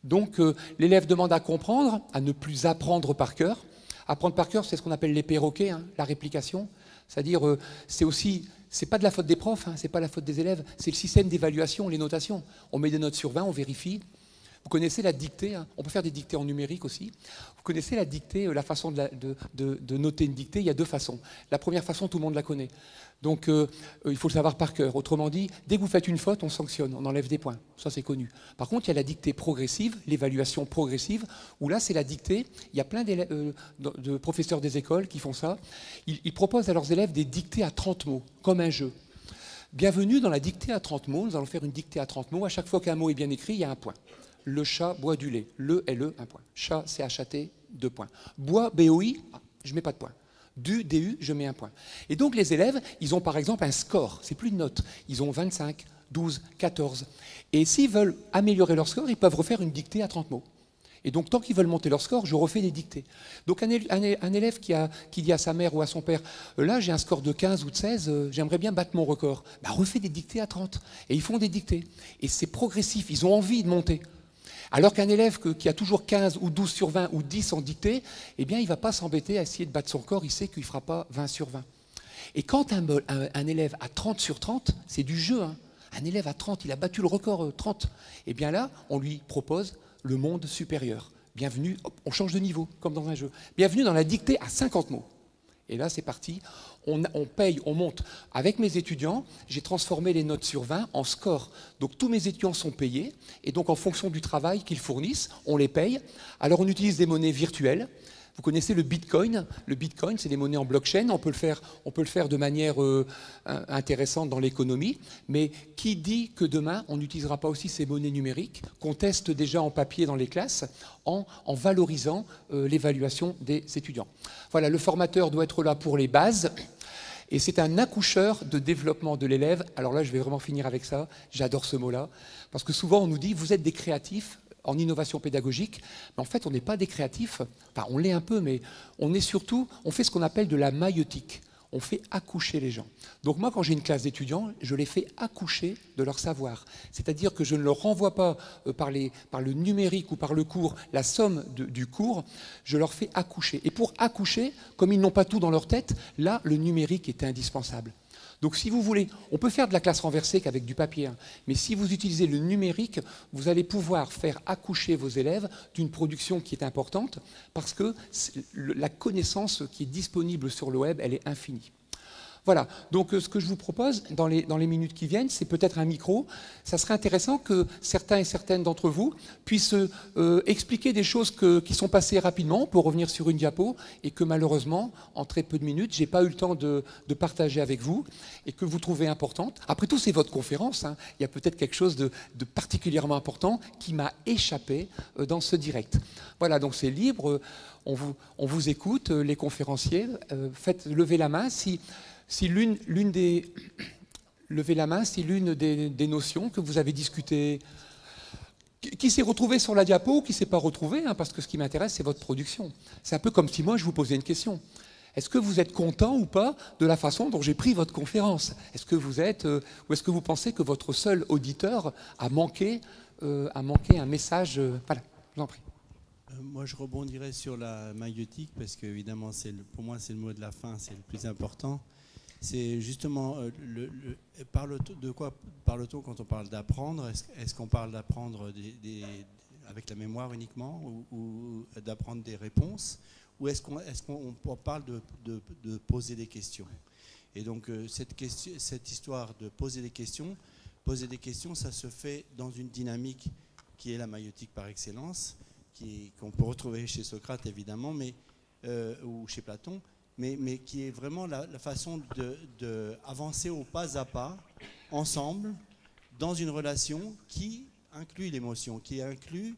Donc l'élève demande à comprendre, à ne plus apprendre par cœur. Apprendre par cœur, c'est ce qu'on appelle les perroquets, hein, la réplication. C'est-à-dire, c'est pas de la faute des profs, hein, c'est pas la faute des élèves, c'est le système d'évaluation, les notations. On met des notes sur 20, on vérifie. Vous connaissez la dictée, hein, on peut faire des dictées en numérique aussi. Vous connaissez la dictée, la façon de noter une dictée, il y a deux façons. La première façon, tout le monde la connaît. Donc, il faut le savoir par cœur. Autrement dit, dès que vous faites une faute, on sanctionne, on enlève des points. Ça, c'est connu. Par contre, il y a la dictée progressive, l'évaluation progressive, où là, c'est la dictée. Il y a plein de professeurs des écoles qui font ça. Ils proposent à leurs élèves des dictées à 30 mots, comme un jeu. Bienvenue dans la dictée à 30 mots. Nous allons faire une dictée à 30 mots. À chaque fois qu'un mot est bien écrit, il y a un point. Le chat boit du lait. Le, L-E, un point. Chat, C-H-A-T, 2 points. Bois, B-O-I, je ne mets pas de point. Du, DU, je mets un point. Et donc les élèves, ils ont par exemple un score, c'est plus une note. Ils ont 25, 12, 14. Et s'ils veulent améliorer leur score, ils peuvent refaire une dictée à 30 mots. Et donc tant qu'ils veulent monter leur score, je refais des dictées. Donc un élève qui dit à sa mère ou à son père, là j'ai un score de 15 ou de 16, j'aimerais bien battre mon record. Bah, refais des dictées à 30. Et ils font des dictées. Et c'est progressif, ils ont envie de monter. Alors qu'un élève qui a toujours 15 ou 12 sur 20 ou 10 en dictée, eh bien, il ne va pas s'embêter à essayer de battre son record, il sait qu'il ne fera pas 20 sur 20. Et quand un élève a 30 sur 30, c'est du jeu. Hein. Un élève à 30, il a battu le record 30. Eh bien là, on lui propose le monde supérieur. Bienvenue, hop, on change de niveau, comme dans un jeu. Bienvenue dans la dictée à 50 mots. Et là, c'est parti. On paye, on monte. Avec mes étudiants, j'ai transformé les notes sur 20 en score. Donc tous mes étudiants sont payés. Et donc en fonction du travail qu'ils fournissent, on les paye. Alors on utilise des monnaies virtuelles. Vous connaissez le Bitcoin. Le Bitcoin, c'est des monnaies en blockchain. On peut le faire de manière intéressante dans l'économie. Mais qui dit que demain, on n'utilisera pas aussi ces monnaies numériques qu'on teste déjà en papier dans les classes en valorisant l'évaluation des étudiants. Voilà, le formateur doit être là pour les bases. Et c'est un accoucheur de développement de l'élève. Alors là, je vais vraiment finir avec ça. J'adore ce mot-là. Parce que souvent, on nous dit, vous êtes des créatifs en innovation pédagogique, mais en fait, on n'est pas des créatifs. Enfin, on l'est un peu, mais on fait ce qu'on appelle de la maïeutique. On fait accoucher les gens. Donc moi, quand j'ai une classe d'étudiants, je les fais accoucher de leur savoir. C'est-à-dire que je ne leur renvoie pas par le numérique ou par le cours la somme du cours, je leur fais accoucher. Et pour accoucher, comme ils n'ont pas tout dans leur tête, là, le numérique est indispensable. Donc si vous voulez, on peut faire de la classe renversée qu'avec du papier, hein, mais si vous utilisez le numérique, vous allez pouvoir faire accoucher vos élèves d'une production qui est importante, parce que la connaissance qui est disponible sur le web, elle est infinie. Voilà, donc ce que je vous propose dans les minutes qui viennent, c'est peut-être un micro. Ça serait intéressant que certains et certaines d'entre vous puissent expliquer des choses qui sont passées rapidement pour revenir sur une diapo et que malheureusement, en très peu de minutes, je n'ai pas eu le temps de partager avec vous et que vous trouvez importante. Après tout, c'est votre conférence. Hein. Il y a peut-être quelque chose de particulièrement important qui m'a échappé dans ce direct. Voilà, donc c'est libre. On vous écoute, les conférenciers. Faites lever la main si l'une des notions que vous avez discutées, qui s'est retrouvée sur la diapo ou qui ne s'est pas retrouvée, hein, parce que ce qui m'intéresse, c'est votre production. C'est un peu comme si moi, je vous posais une question. Est-ce que vous êtes content ou pas de la façon dont j'ai pris votre conférence? Est-ce que vous êtes, ou est-ce que vous pensez que votre seul auditeur a manqué un message? Voilà, je vous en prie. Moi, je rebondirais sur la maïeutique parce qu'évidemment, pour moi, c'est le mot de la fin, c'est le plus important. C'est justement, de quoi parle-t-on quand on parle d'apprendre? Est-ce qu'on parle d'apprendre avec la mémoire uniquement ou d'apprendre des réponses? Ou est-ce qu'on parle de poser des questions? Et donc, cette histoire de poser des questions, ça se fait dans une dynamique qui est la maïeutique par excellence, qu'on peut retrouver chez Socrate évidemment, ou chez Platon, mais qui est vraiment la façon d'avancer au pas à pas, ensemble, dans une relation qui inclut l'émotion, qui inclut,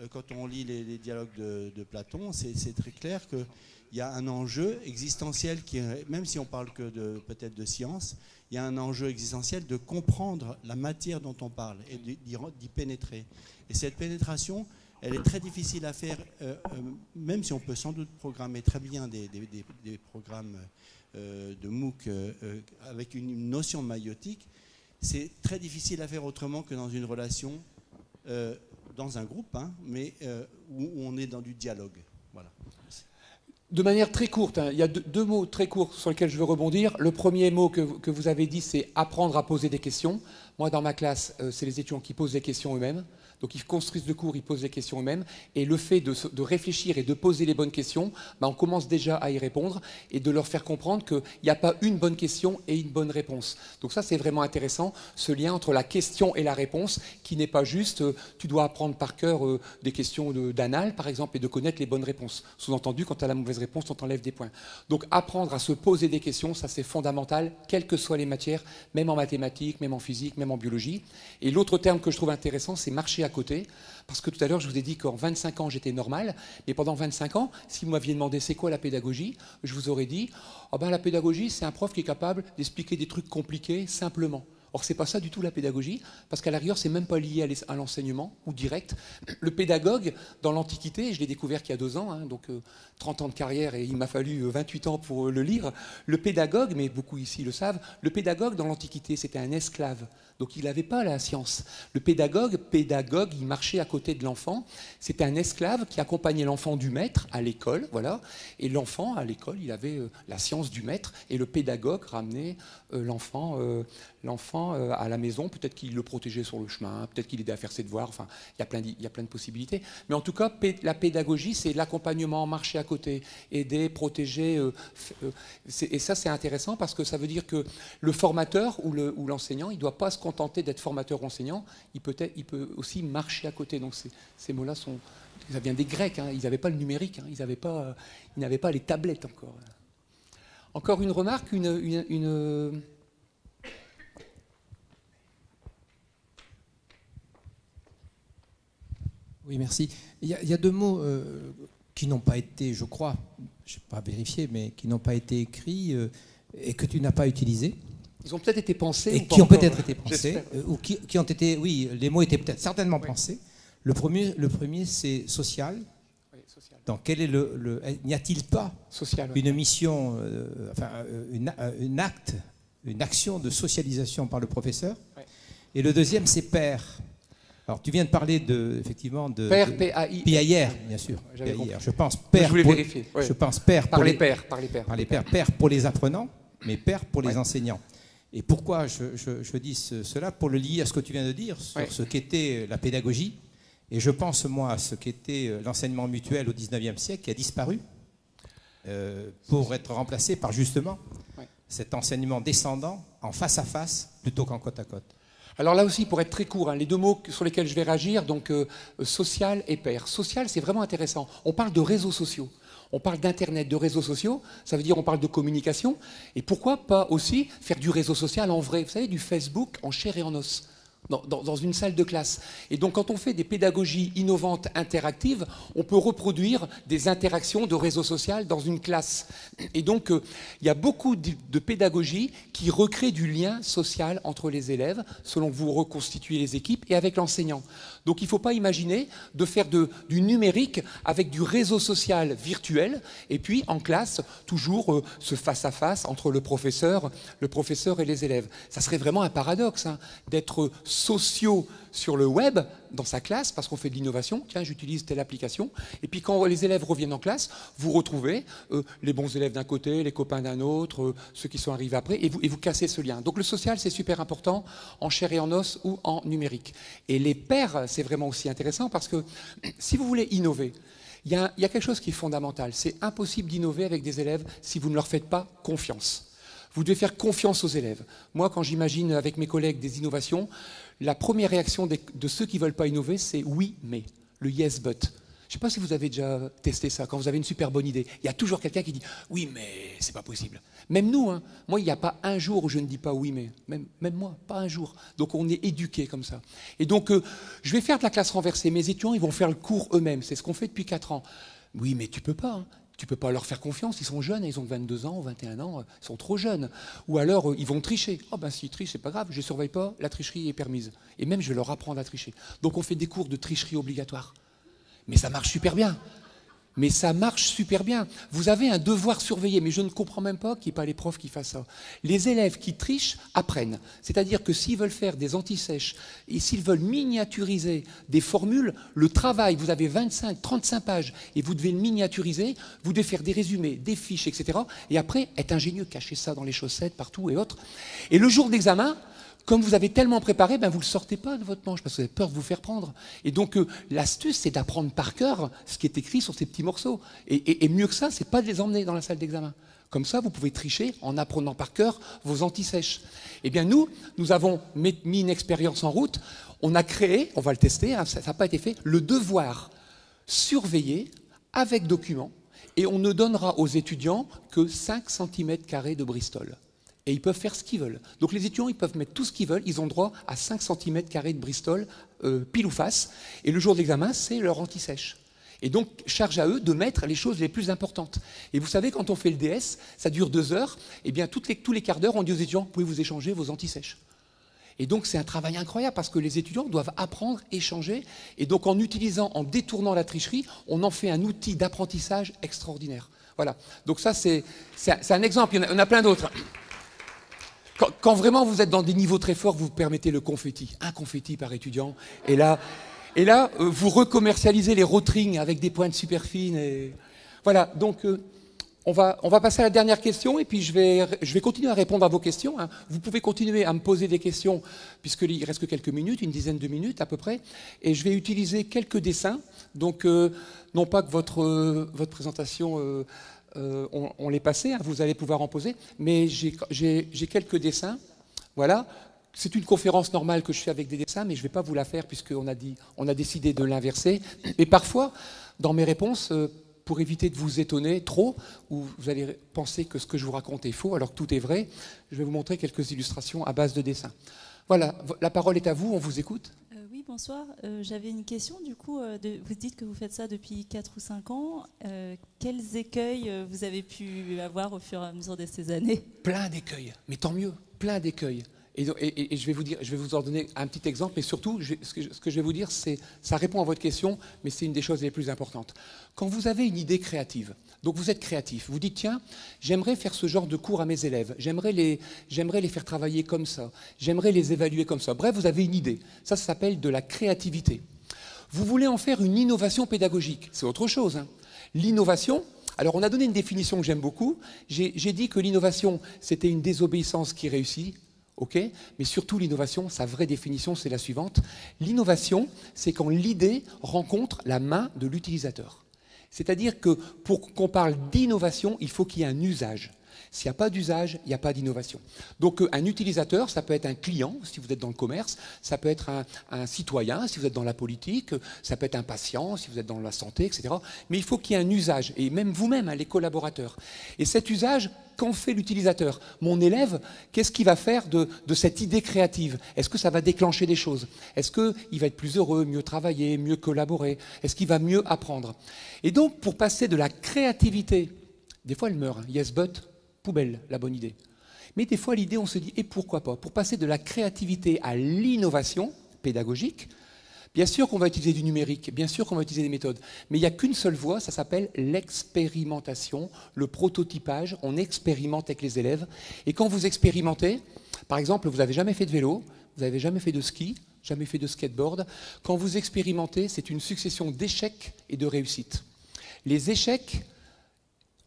quand on lit les dialogues de Platon, c'est très clair qu'il y a un enjeu existentiel, même si on parle que peut-être de science, il y a un enjeu existentiel de comprendre la matière dont on parle et d'y pénétrer. Et cette pénétration, elle est très difficile à faire, même si on peut sans doute programmer très bien des programmes de MOOC avec une notion maïeutique. C'est très difficile à faire autrement que dans une relation, dans un groupe, mais où on est dans du dialogue. Voilà. De manière très courte, il y a deux mots très courts sur lesquels je veux rebondir. Le premier mot que vous avez dit, c'est apprendre à poser des questions. Moi, dans ma classe, c'est les étudiants qui posent des questions eux-mêmes. Donc ils construisent le cours, ils posent des questions eux-mêmes. Et le fait de réfléchir et de poser les bonnes questions, on commence déjà à y répondre et de leur faire comprendre qu'il n'y a pas une bonne question et une bonne réponse. Donc ça, c'est vraiment intéressant, ce lien entre la question et la réponse, qui n'est pas juste tu dois apprendre par cœur des questions d'anal, par exemple, et de connaître les bonnes réponses. Sous-entendu, quand tu as la mauvaise réponse, on t'enlève des points. Donc apprendre à se poser des questions, ça c'est fondamental, quelles que soient les matières, même en mathématiques, même en physique, même en biologie. Et l'autre terme que je trouve intéressant, c'est marcher à côté, parce que tout à l'heure je vous ai dit qu'en 25 ans j'étais normal, mais pendant 25 ans, si vous m'aviez demandé c'est quoi la pédagogie, je vous aurais dit la pédagogie c'est un prof qui est capable d'expliquer des trucs compliqués simplement. Or, ce n'est pas ça du tout la pédagogie, parce qu'à la rigueur, ce n'est même pas lié à l'enseignement ou direct. Le pédagogue, dans l'Antiquité, je l'ai découvert qu'il y a 2 ans, donc 30 ans de carrière et il m'a fallu 28 ans pour le lire. Le pédagogue, mais beaucoup ici le savent, le pédagogue dans l'Antiquité, c'était un esclave. Donc il n'avait pas la science. Le pédagogue, il marchait à côté de l'enfant. C'était un esclave qui accompagnait l'enfant du maître à l'école, voilà. Et l'enfant, à l'école, il avait la science du maître. Et le pédagogue ramenait l'enfant à la maison. Peut-être qu'il le protégeait sur le chemin, peut-être qu'il aidait à faire ses devoirs. Enfin, il y a plein de possibilités. Mais en tout cas, la pédagogie, c'est l'accompagnement, marcher à côté, aider, protéger. Et ça, c'est intéressant parce que ça veut dire que le formateur ou l'enseignant, il ne doit pas se contenter d'être formateur ou enseignant, il peut aussi marcher à côté. Donc ces mots-là ça vient des Grecs, ils n'avaient pas le numérique, ils n'avaient pas les tablettes encore. Encore une remarque, une... Oui, merci. Il y a 2 mots qui n'ont pas été, je crois, je n'ai pas vérifié, mais qui n'ont pas été écrits et que tu n'as pas utilisés. Ils ont peut-être été pensés. Et qui ont peut-être été pensés, ou qui ont été, oui, les mots étaient peut-être certainement pensés. Le premier c'est social. Oui, social. Donc, quel est n'y a-t-il pas social, une mission, une action de socialisation par le professeur? Et le deuxième, c'est pair. Alors, tu viens de parler effectivement de pair, P-A-I-R, bien sûr. PAIR. Je pense pair. Je voulais vérifier. Je pense pair par les pairs. Pair pour les apprenants, mais pair pour les enseignants. Et pourquoi je dis cela? Pour le lier à ce que tu viens de dire sur ce qu'était la pédagogie. Et je pense, moi, à ce qu'était l'enseignement mutuel au XIXe siècle, qui a disparu, pour être remplacé par justement cet enseignement descendant en face à face plutôt qu'en côte à côte. Alors là aussi, pour être très court, les 2 mots sur lesquels je vais réagir, donc social et pair. Social, c'est vraiment intéressant. On parle de réseaux sociaux. On parle d'Internet, de réseaux sociaux, ça veut dire on parle de communication. Et pourquoi pas aussi faire du réseau social en vrai? Vous savez, du Facebook en chair et en os. dans une salle de classe. Et donc, quand on fait des pédagogies innovantes interactives, on peut reproduire des interactions de réseau social dans une classe. Et donc, il y a beaucoup de pédagogies qui recréent du lien social entre les élèves, selon que vous reconstituez les équipes, et avec l'enseignant. Donc, il ne faut pas imaginer de faire du numérique avec du réseau social virtuel, et puis, en classe, toujours ce face-à-face entre le professeur et les élèves. Ça serait vraiment un paradoxe, hein, d'être sociaux sur le web dans sa classe parce qu'on fait de l'innovation. Tiens, j'utilise telle application. Et puis quand les élèves reviennent en classe, vous retrouvez les bons élèves d'un côté, les copains d'un autre, ceux qui sont arrivés après, et vous cassez ce lien. Donc le social, c'est super important en chair et en os ou en numérique. Et les pairs, c'est vraiment aussi intéressant parce que si vous voulez innover, il y a quelque chose qui est fondamental. C'est impossible d'innover avec des élèves si vous ne leur faites pas confiance. Vous devez faire confiance aux élèves. Moi, quand j'imagine avec mes collègues des innovations, la première réaction de ceux qui ne veulent pas innover, c'est « oui, mais », le « yes, but ». Je ne sais pas si vous avez déjà testé ça, quand vous avez une super bonne idée. Il y a toujours quelqu'un qui dit « oui, mais c'est pas possible ». Même nous, hein, moi, il n'y a pas un jour où je ne dis pas « oui, mais ». Même moi, pas un jour. Donc on est éduqués comme ça. Et donc, je vais faire de la classe renversée. Mes étudiants, ils vont faire le cours eux-mêmes. C'est ce qu'on fait depuis 4 ans. Oui, mais tu peux pas, hein. Tu ne peux pas leur faire confiance, ils sont jeunes, ils ont 22 ans, 21 ans, ils sont trop jeunes. Ou alors, ils vont tricher. Oh ben s'ils trichent, c'est pas grave, je ne surveille pas, la tricherie est permise. Et même, je vais leur apprendre à tricher. Donc on fait des cours de tricherie obligatoire. Mais ça marche super bien. Mais ça marche super bien. Vous avez un devoir surveillé, mais je ne comprends même pas qu'il n'y ait pas les profs qui fassent ça. Les élèves qui trichent apprennent. C'est-à-dire que s'ils veulent faire des antisèches et s'ils veulent miniaturiser des formules, le travail, vous avez 25, 35 pages et vous devez le miniaturiser, vous devez faire des résumés, des fiches, etc. Et après, être ingénieux, cacher ça dans les chaussettes, partout et autres. Et le jour d'examen, comme vous avez tellement préparé, ben vous ne le sortez pas de votre manche parce que vous avez peur de vous faire prendre. Et donc, l'astuce, c'est d'apprendre par cœur ce qui est écrit sur ces petits morceaux. Et mieux que ça, c'est pas de les emmener dans la salle d'examen. Comme ça, vous pouvez tricher en apprenant par cœur vos antisèches. Eh bien, nous avons mis une expérience en route. On a créé, on va le tester, hein, ça n'a pas été fait, le devoir surveillé avec document. Et on ne donnera aux étudiants que 5 cm² de Bristol. Et ils peuvent faire ce qu'ils veulent. Donc les étudiants, ils peuvent mettre tout ce qu'ils veulent. Ils ont droit à 5 cm² de Bristol, pile ou face. Et le jour d'examen, c'est leur anti-sèche. Et donc, charge à eux de mettre les choses les plus importantes. Et vous savez, quand on fait le DS, ça dure 2 heures. Et bien, tous les quarts d'heure, on dit aux étudiants, pouvez-vous échanger vos anti-sèches. Et donc, c'est un travail incroyable parce que les étudiants doivent apprendre, échanger. Et donc, en détournant la tricherie, on en fait un outil d'apprentissage extraordinaire. Voilà. Donc ça, c'est un exemple. Il y en a plein d'autres. Quand vraiment vous êtes dans des niveaux très forts, vous permettez le confetti. Un confetti par étudiant. Et là, vous recommercialisez les rotrings avec des pointes super fines. Et... Voilà, donc on va passer à la dernière question et puis je vais continuer à répondre à vos questions. Hein. Vous pouvez continuer à me poser des questions puisqu'il reste que quelques minutes, une dizaine de minutes à peu près. Et je vais utiliser quelques dessins. Donc, non pas que votre présentation... on l'est passé, hein, vous allez pouvoir en poser, mais j'ai quelques dessins. Voilà, c'est une conférence normale que je fais avec des dessins, mais je ne vais pas vous la faire puisqu'on a décidé de l'inverser. Et parfois, dans mes réponses, pour éviter de vous étonner trop, ou vous allez penser que ce que je vous raconte est faux alors que tout est vrai, je vais vous montrer quelques illustrations à base de dessins. Voilà, la parole est à vous, on vous écoute. Oui, bonsoir. J'avais une question, du coup, vous dites que vous faites ça depuis 4 ou 5 ans. Quels écueils vous avez pu avoir au fur et à mesure de ces années? Plein d'écueils, mais tant mieux, plein d'écueils. Et je vais vous en donner un petit exemple, mais surtout, ce que je vais vous dire, ça répond à votre question, mais c'est une des choses les plus importantes. Quand vous avez une idée créative, donc vous êtes créatif, vous dites, tiens, j'aimerais faire ce genre de cours à mes élèves, j'aimerais les faire travailler comme ça, j'aimerais les évaluer comme ça. Bref, vous avez une idée. Ça s'appelle de la créativité. Vous voulez en faire une innovation pédagogique, c'est autre chose. Hein. L'innovation, alors on a donné une définition que j'aime beaucoup. J'ai dit que l'innovation, c'était une désobéissance qui réussit. Ok, mais surtout l'innovation, sa vraie définition, c'est la suivante. L'innovation, c'est quand l'idée rencontre la main de l'utilisateur. C'est-à-dire que pour qu'on parle d'innovation, il faut qu'il y ait un usage. S'il n'y a pas d'usage, il n'y a pas d'innovation. Donc un utilisateur, ça peut être un client, si vous êtes dans le commerce, ça peut être un citoyen, si vous êtes dans la politique, ça peut être un patient, si vous êtes dans la santé, etc. Mais il faut qu'il y ait un usage, et même vous-même, hein, les collaborateurs. Et cet usage, qu'en fait l'utilisateur? Mon élève, qu'est-ce qu'il va faire de cette idée créative? Est-ce que ça va déclencher des choses? Est-ce qu'il va être plus heureux, mieux travailler, mieux collaborer? Est-ce qu'il va mieux apprendre? Et donc, pour passer de la créativité, des fois elle meurt, hein, yes but, poubelle, la bonne idée. Mais des fois, l'idée, on se dit, et pourquoi pas? Pour passer de la créativité à l'innovation pédagogique, bien sûr qu'on va utiliser du numérique, bien sûr qu'on va utiliser des méthodes, mais il n'y a qu'une seule voie, ça s'appelle l'expérimentation, le prototypage, on expérimente avec les élèves. Et quand vous expérimentez, par exemple, vous n'avez jamais fait de vélo, vous n'avez jamais fait de ski, jamais fait de skateboard, quand vous expérimentez, c'est une succession d'échecs et de réussites. Les échecs,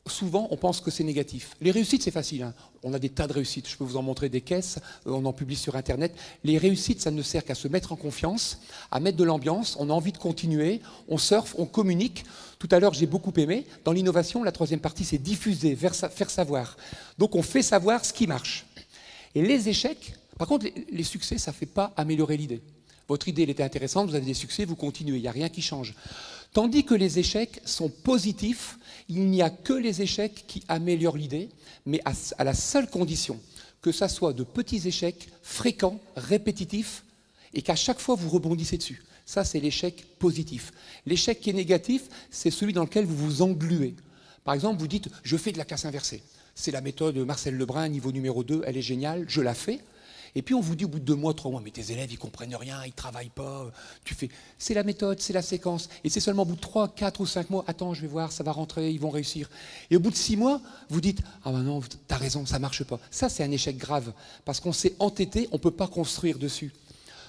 souvent, on pense que c'est négatif. Les réussites, c'est facile, hein. On a des tas de réussites. Je peux vous en montrer des caisses, on en publie sur Internet. Les réussites, ça ne sert qu'à se mettre en confiance, à mettre de l'ambiance, on a envie de continuer, on surfe, on communique. Tout à l'heure, j'ai beaucoup aimé. Dans l'innovation, la troisième partie, c'est diffuser, faire savoir. Donc, on fait savoir ce qui marche. Et les échecs, par contre, les succès, ça ne fait pas améliorer l'idée. Votre idée, elle était intéressante, vous avez des succès, vous continuez, il n'y a rien qui change. Tandis que les échecs sont positifs, il n'y a que les échecs qui améliorent l'idée, mais à la seule condition que ça soit de petits échecs fréquents, répétitifs, et qu'à chaque fois vous rebondissez dessus. Ça, c'est l'échec positif. L'échec qui est négatif, c'est celui dans lequel vous vous engluez. Par exemple, vous dites « je fais de la classe inversée ». C'est la méthode Marcel Lebrun, niveau numéro 2, elle est géniale, je la fais. Et puis on vous dit au bout de 2 mois, 3 mois, mais tes élèves, ils comprennent rien, ils travaillent pas. Tu fais, c'est la méthode, c'est la séquence. Et c'est seulement au bout de 3, 4 ou 5 mois, attends, je vais voir, ça va rentrer, ils vont réussir. Et au bout de 6 mois, vous dites, ah ben non, t'as raison, ça marche pas. Ça, c'est un échec grave, parce qu'on s'est entêté, on peut pas construire dessus.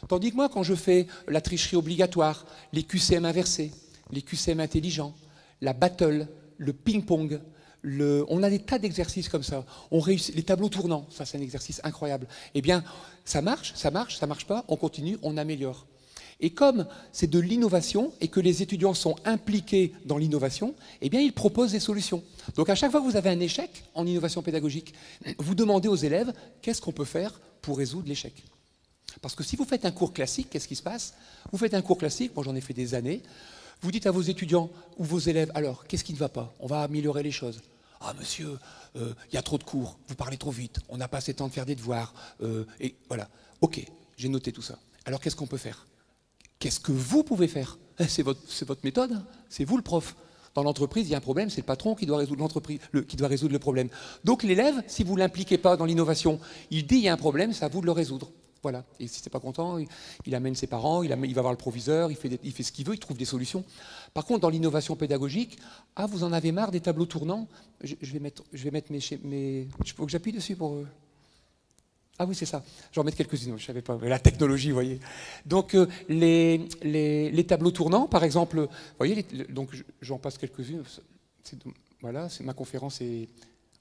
Tandis que moi, quand je fais la tricherie obligatoire, les QCM inversés, les QCM intelligents, la battle, le ping-pong, on a des tas d'exercices comme ça. On réussit, les tableaux tournants, ça c'est un exercice incroyable. Eh bien, ça marche pas, on continue, on améliore. Et comme c'est de l'innovation et que les étudiants sont impliqués dans l'innovation, eh bien, ils proposent des solutions. Donc à chaque fois que vous avez un échec en innovation pédagogique, vous demandez aux élèves qu'est-ce qu'on peut faire pour résoudre l'échec. Parce que si vous faites un cours classique, qu'est-ce qui se passe? Vous faites un cours classique, moi j'en ai fait des années, vous dites à vos étudiants ou vos élèves, alors, qu'est-ce qui ne va pas? On va améliorer les choses. Ah monsieur, il y a trop de cours, vous parlez trop vite, on n'a pas assez de temps de faire des devoirs, et voilà. Ok, j'ai noté tout ça. Alors qu'est-ce qu'on peut faire? Qu'est-ce que vous pouvez faire? C'est votre méthode, hein, c'est vous le prof. Dans l'entreprise, il y a un problème, c'est le patron qui doit résoudre le problème. Donc l'élève, si vous ne l'impliquez pas dans l'innovation, il dit il y a un problème, c'est à vous de le résoudre. Voilà. Et si c'est pas content, il amène ses parents, il va voir le proviseur, il fait ce qu'il veut, il trouve des solutions. Par contre, dans l'innovation pédagogique, ah, vous en avez marre des tableaux tournants? Je vais mettre mes... Je peux que j'appuie dessus pour... Ah oui, c'est ça. Je vais en mettre quelques-unes, je ne savais pas. La technologie, vous voyez. Donc, les tableaux tournants, par exemple, vous voyez, donc j'en passe quelques-unes. Voilà, c'est ma conférence et...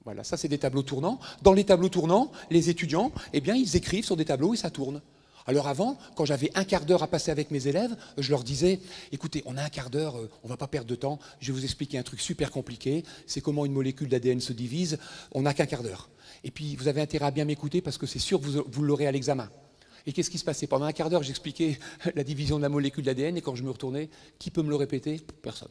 Voilà, ça c'est des tableaux tournants. Dans les tableaux tournants, les étudiants, eh bien, ils écrivent sur des tableaux et ça tourne. Alors avant, quand j'avais un quart d'heure à passer avec mes élèves, je leur disais, écoutez, on a un quart d'heure, on ne va pas perdre de temps, je vais vous expliquer un truc super compliqué, c'est comment une molécule d'ADN se divise, on n'a qu'un quart d'heure. Et puis vous avez intérêt à bien m'écouter parce que c'est sûr que vous l'aurez à l'examen. Et qu'est-ce qui se passait? Pendant un quart d'heure, j'expliquais la division de la molécule d'ADN et quand je me retournais, qui peut me le répéter? Personne.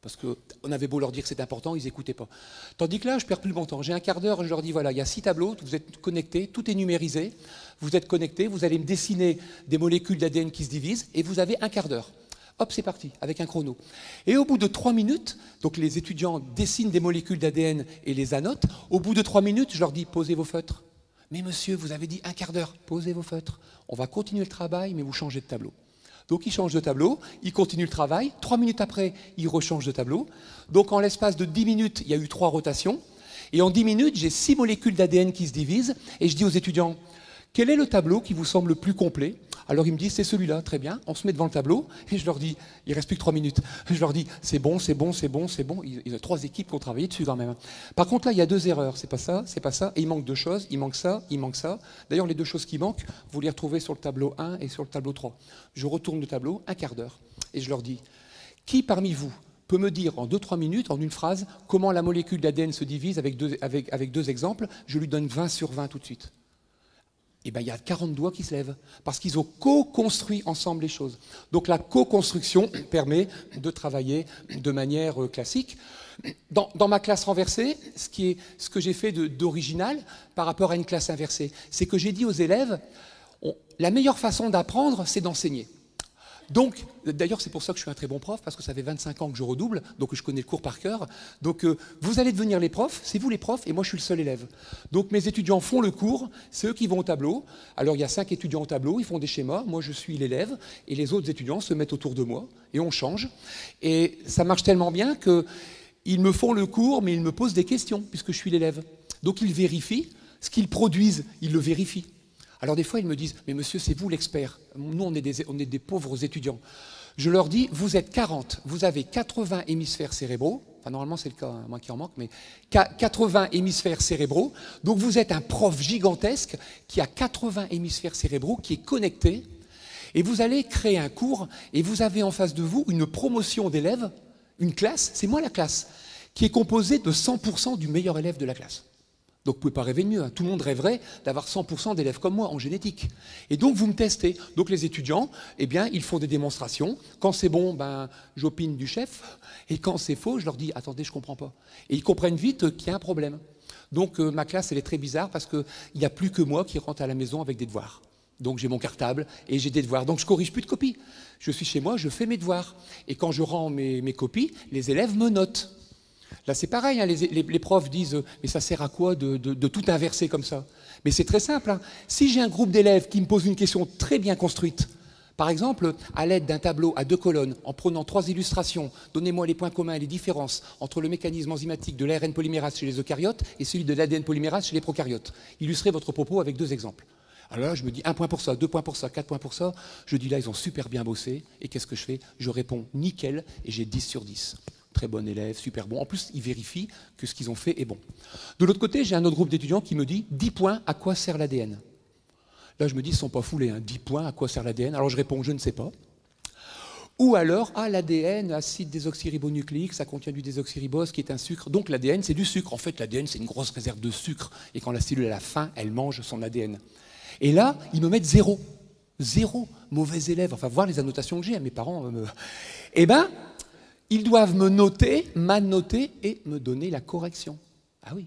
Parce qu'on avait beau leur dire que c'est important, ils n'écoutaient pas. Tandis que là, je ne perds plus mon temps. J'ai un quart d'heure, je leur dis, voilà, il y a 6 tableaux, vous êtes connectés, tout est numérisé, vous êtes connectés, vous allez me dessiner des molécules d'ADN qui se divisent, et vous avez un quart d'heure. Hop, c'est parti, avec un chrono. Et au bout de 3 minutes, donc les étudiants dessinent des molécules d'ADN et les annotent. Au bout de 3 minutes, je leur dis, posez vos feutres. Mais monsieur, vous avez dit un quart d'heure, posez vos feutres. On va continuer le travail, mais vous changez de tableau. Donc ils changent de tableau, ils continuent le travail, 3 minutes après, ils rechangent de tableau. Donc en l'espace de 10 minutes, il y a eu 3 rotations. Et en 10 minutes, j'ai 6 molécules d'ADN qui se divisent. Et je dis aux étudiants, quel est le tableau qui vous semble le plus complet? Alors ils me disent, c'est celui-là, très bien. On se met devant le tableau et je leur dis, il ne reste plus que 3 minutes. Je leur dis, c'est bon, c'est bon, c'est bon, c'est bon. Il y a 3 équipes qui ont travaillé dessus quand même. Par contre là, il y a 2 erreurs. C'est pas ça, et il manque 2 choses. Il manque ça, il manque ça. D'ailleurs, les 2 choses qui manquent, vous les retrouvez sur le tableau 1 et sur le tableau 3. Je retourne le tableau, un quart d'heure. Et je leur dis, qui parmi vous peut me dire en 2-3 minutes, en une phrase, comment la molécule d'ADN se divise avec deux exemples. Je lui donne 20 sur 20 tout de suite. Et bien, il y a 40 doigts qui se lèvent, parce qu'ils ont co-construit ensemble les choses. Donc la co-construction permet de travailler de manière classique. Dans ma classe renversée, ce que j'ai fait d'original par rapport à une classe inversée, c'est que j'ai dit aux élèves, la meilleure façon d'apprendre, c'est d'enseigner. Donc, d'ailleurs, c'est pour ça que je suis un très bon prof, parce que ça fait 25 ans que je redouble, donc je connais le cours par cœur. Donc, vous allez devenir les profs, c'est vous les profs, et moi je suis le seul élève. Donc, mes étudiants font le cours, c'est eux qui vont au tableau. Alors, il y a 5 étudiants au tableau, ils font des schémas, moi je suis l'élève, et les autres étudiants se mettent autour de moi, et on change. Et ça marche tellement bien qu'ils me font le cours, mais ils me posent des questions, puisque je suis l'élève. Donc, ils vérifient, ce qu'ils produisent, ils le vérifient. Alors des fois, ils me disent « Mais monsieur, c'est vous l'expert. Nous, on est des pauvres étudiants. » Je leur dis « Vous êtes 40, vous avez 80 hémisphères cérébraux. » Enfin, normalement, c'est le cas, hein, moi qui en manque, mais 80 hémisphères cérébraux. Donc vous êtes un prof gigantesque qui a 80 hémisphères cérébraux, qui est connecté. Et vous allez créer un cours et vous avez en face de vous une promotion d'élèves, une classe, c'est moi la classe, qui est composée de 100% du meilleur élève de la classe. Donc vous ne pouvez pas rêver de mieux. Hein. Tout le monde rêverait d'avoir 100% d'élèves comme moi en génétique. Et donc vous me testez. Donc les étudiants, eh bien, ils font des démonstrations. Quand c'est bon, ben, j'opine du chef. Et quand c'est faux, je leur dis « Attendez, je ne comprends pas ». Et ils comprennent vite qu'il y a un problème. Donc ma classe, elle est très bizarre parce qu'il n'y a plus que moi qui rentre à la maison avec des devoirs. Donc j'ai mon cartable et j'ai des devoirs. Donc je ne corrige plus de copies. Je suis chez moi, je fais mes devoirs. Et quand je rends mes copies, les élèves me notent. Là, c'est pareil, hein, les profs disent « Mais ça sert à quoi de tout inverser comme ça ?» Mais c'est très simple. Hein. Si j'ai un groupe d'élèves qui me pose une question très bien construite, par exemple, à l'aide d'un tableau à 2 colonnes, en prenant 3 illustrations, donnez-moi les points communs et les différences entre le mécanisme enzymatique de l'ARN polymérase chez les eucaryotes et celui de l'ADN polymérase chez les prokaryotes. Illustrez votre propos avec 2 exemples. Alors là, je me dis 1 point pour ça, 2 points pour ça, 4 points pour ça. Je dis là, ils ont super bien bossé. Et qu'est-ce que je fais? Je réponds nickel et j'ai 10 sur 10. Très bon élève, super bon. En plus, ils vérifient que ce qu'ils ont fait est bon. De l'autre côté, j'ai un autre groupe d'étudiants qui me dit 10 points, à quoi sert l'ADN? Là, je me dis, ils ne sont pas foulés. Hein. 10 points, à quoi sert l'ADN? Alors je réponds, je ne sais pas. Ou alors, l'ADN, acide désoxyribonucléique, ça contient du désoxyribose qui est un sucre. Donc l'ADN, c'est du sucre. En fait, l'ADN, c'est une grosse réserve de sucre. Et quand la cellule a la faim, elle mange son ADN. Et là, ils me mettent 0. 0. Mauvais élève. Enfin, voir les annotations que j'ai. Mes parents Eh bien, ils doivent me noter, m'annoter et me donner la correction. Ah oui.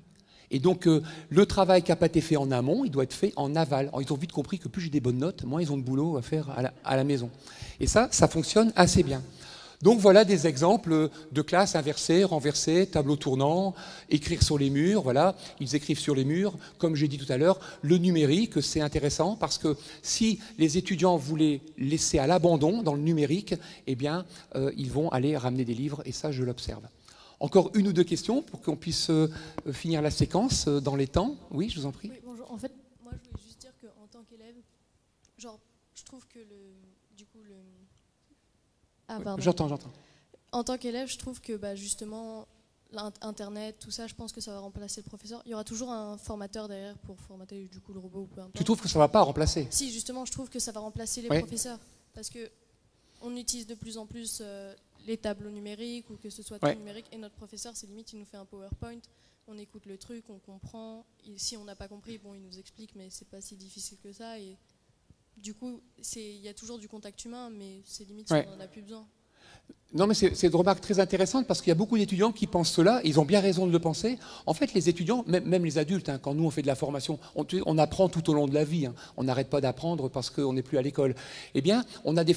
Et donc, le travail qui n'a pas été fait en amont, il doit être fait en aval. Alors, ils ont vite compris que plus j'ai des bonnes notes, moins ils ont de boulot à faire à la maison. Et ça fonctionne assez bien. Donc, voilà des exemples de classes inversées, renversées, tableau tournant, écrire sur les murs. Voilà, ils écrivent sur les murs. Comme j'ai dit tout à l'heure, le numérique, c'est intéressant parce que si les étudiants voulaient laisser à l'abandon dans le numérique, eh bien, ils vont aller ramener des livres. Et ça, je l'observe. Encore 1 ou 2 questions pour qu'on puisse finir la séquence dans les temps. Oui, je vous en prie. Oui, bonjour. En fait, moi, je voulais juste dire qu'en tant qu'élève, genre, je trouve que Ah, pardon. J'entends. En tant qu'élève, je trouve que justement, Internet, tout ça, je pense que ça va remplacer le professeur. Il y aura toujours un formateur derrière pour formater du coup le robot ou peu importe. Tu trouves que ça ne va pas remplacer? Si, justement, je trouve que ça va remplacer les professeurs. Parce qu'on utilise de plus en plus les tableaux numériques ou que ce soit tout numérique. Et notre professeur, c'est limite, il nous fait un PowerPoint. On écoute le truc, on comprend. Et si on n'a pas compris, bon, il nous explique, mais c'est pas si difficile que ça. Et du coup, il y a toujours du contact humain, mais c'est limite si on n'en a plus besoin. Non, mais c'est une remarque très intéressante parce qu'il y a beaucoup d'étudiants qui pensent cela, ils ont bien raison de le penser. En fait, les étudiants, même les adultes, hein, quand nous on fait de la formation, on apprend tout au long de la vie, hein. On n'arrête pas d'apprendre parce qu'on n'est plus à l'école. Eh bien, on a des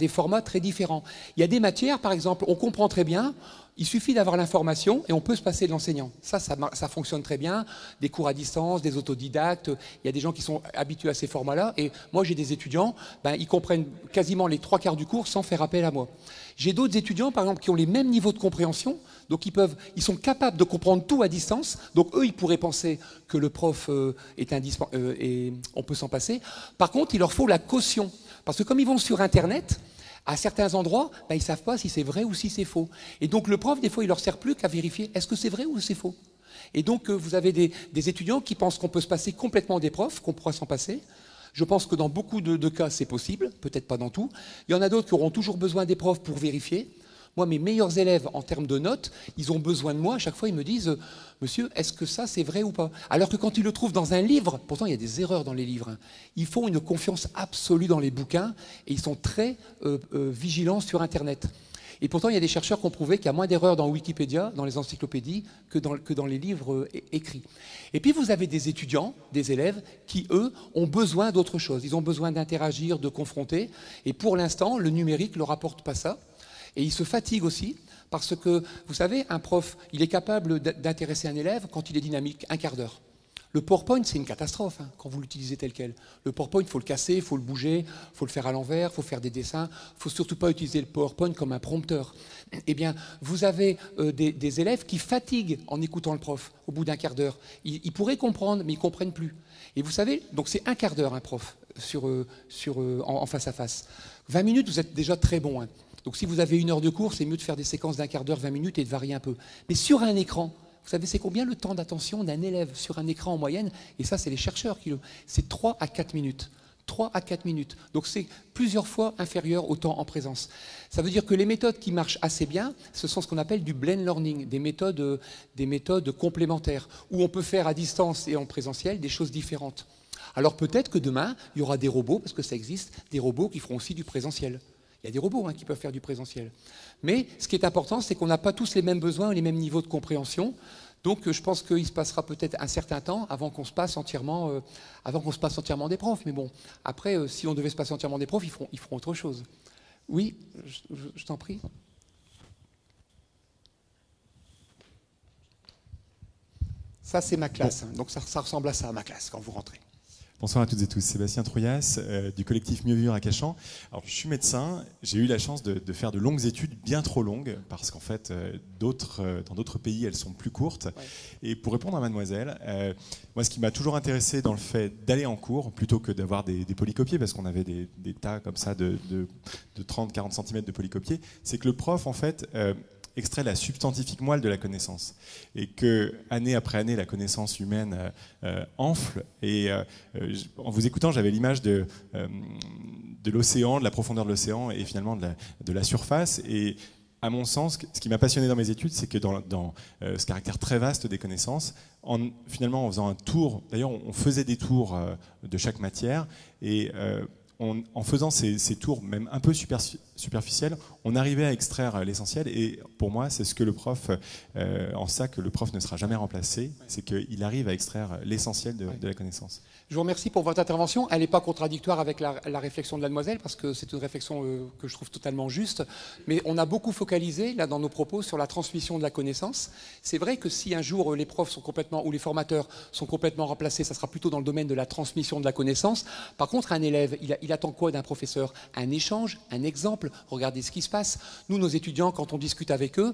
formats très différents. Il y a des matières, par exemple, on comprend très bien, il suffit d'avoir l'information et on peut se passer de l'enseignant. Ça fonctionne très bien, des cours à distance, des autodidactes, il y a des gens qui sont habitués à ces formats-là. Et moi, j'ai des étudiants, ils comprennent quasiment les 3/4 du cours sans faire appel à moi. J'ai d'autres étudiants, par exemple, qui ont les mêmes niveaux de compréhension, donc ils sont capables de comprendre tout à distance, donc eux, ils pourraient penser que le prof est indispensable et on peut s'en passer. Par contre, il leur faut la caution, parce que comme ils vont sur Internet, à certains endroits, ils ne savent pas si c'est vrai ou si c'est faux. Et donc le prof, des fois, il ne leur sert plus qu'à vérifier, est-ce que c'est vrai ou c'est faux? Et donc, vous avez des étudiants qui pensent qu'on peut se passer complètement des profs, qu'on pourra s'en passer. Je pense que dans beaucoup de cas, c'est possible, peut-être pas dans tout. Il y en a d'autres qui auront toujours besoin des profs pour vérifier. Moi, mes meilleurs élèves en termes de notes, ils ont besoin de moi. À chaque fois, ils me disent « Monsieur, est-ce que ça, c'est vrai ou pas ?» Alors que quand ils le trouvent dans un livre, pourtant, il y a des erreurs dans les livres, hein, ils font une confiance absolue dans les bouquins et ils sont très vigilants sur Internet. Et pourtant, il y a des chercheurs qui ont prouvé qu'il y a moins d'erreurs dans Wikipédia, dans les encyclopédies, que dans les livres écrits. Et puis, vous avez des étudiants, des élèves, qui, eux, ont besoin d'autre chose. Ils ont besoin d'interagir, de confronter. Et pour l'instant, le numérique ne leur apporte pas ça. Et ils se fatiguent aussi, parce que, vous savez, un prof, il est capable d'intéresser un élève quand il est dynamique, un quart d'heure. Le PowerPoint, c'est une catastrophe hein, quand vous l'utilisez tel quel. Le PowerPoint, il faut le casser, il faut le bouger, il faut le faire à l'envers, il faut faire des dessins. Il ne faut surtout pas utiliser le PowerPoint comme un prompteur. Eh bien, vous avez des élèves qui fatiguent en écoutant le prof au bout d'un quart d'heure. Ils pourraient comprendre, mais ils ne comprennent plus. Et vous savez, donc c'est un quart d'heure, un prof, en face à face. 20 minutes, vous êtes déjà très bon. Hein. Donc si vous avez 1 heure de cours, c'est mieux de faire des séquences d'1 quart d'heure, 20 minutes et de varier un peu. Mais sur un écran, vous savez, c'est combien le temps d'attention d'un élève sur un écran en moyenne? Et ça, c'est les chercheurs qui le... C'est 3 à 4 minutes. 3 à 4 minutes. Donc c'est plusieurs fois inférieur au temps en présence. Ça veut dire que les méthodes qui marchent assez bien, ce sont ce qu'on appelle du blend learning, des méthodes complémentaires, où on peut faire à distance et en présentiel des choses différentes. Alors peut-être que demain, il y aura des robots, parce que ça existe, des robots qui feront aussi du présentiel. Il y a des robots hein, qui peuvent faire du présentiel. Mais ce qui est important, c'est qu'on n'a pas tous les mêmes besoins, les mêmes niveaux de compréhension. Donc je pense qu'il se passera peut-être un certain temps avant qu'on se passe entièrement, des profs. Mais bon, après, si on devait se passer entièrement des profs, ils feront autre chose. Oui, je t'en prie. Ça, c'est ma classe. Hein. Donc ça ressemble à ça, ma classe, quand vous rentrez. Bonsoir à toutes et tous, Sébastien Trouillas du collectif Mieux Vivre à Cachan. Alors, je suis médecin, j'ai eu la chance de faire de longues études, bien trop longues, parce qu'en fait, dans d'autres pays, elles sont plus courtes. Ouais. Et pour répondre à mademoiselle, moi, ce qui m'a toujours intéressé dans le fait d'aller en cours, plutôt que d'avoir des polycopiés, parce qu'on avait des tas comme ça de 30-40 cm de polycopiés, c'est que le prof, en fait... extrait la substantifique moelle de la connaissance et que année après année la connaissance humaine enfle et en vous écoutant j'avais l'image de l'océan, de la profondeur de l'océan et finalement de la surface et à mon sens ce qui m'a passionné dans mes études c'est que dans ce caractère très vaste des connaissances finalement en faisant un tour, d'ailleurs on faisait des tours de chaque matière et en faisant ces tours même un peu superficiels, on arrivait à extraire l'essentiel et pour moi c'est ce que le prof, en ça que le prof ne sera jamais remplacé, c'est qu'il arrive à extraire l'essentiel de la connaissance. Je vous remercie pour votre intervention. Elle n'est pas contradictoire avec la réflexion de la demoiselle, parce que c'est une réflexion que je trouve totalement juste. Mais on a beaucoup focalisé, là, dans nos propos, sur la transmission de la connaissance. C'est vrai que si un jour les profs sont complètement, ou les formateurs sont complètement remplacés, ça sera plutôt dans le domaine de la transmission de la connaissance. Par contre, un élève, il attend quoi d'un professeur? Un échange, un exemple. Regardez ce qui se passe. Nous, nos étudiants, quand on discute avec eux,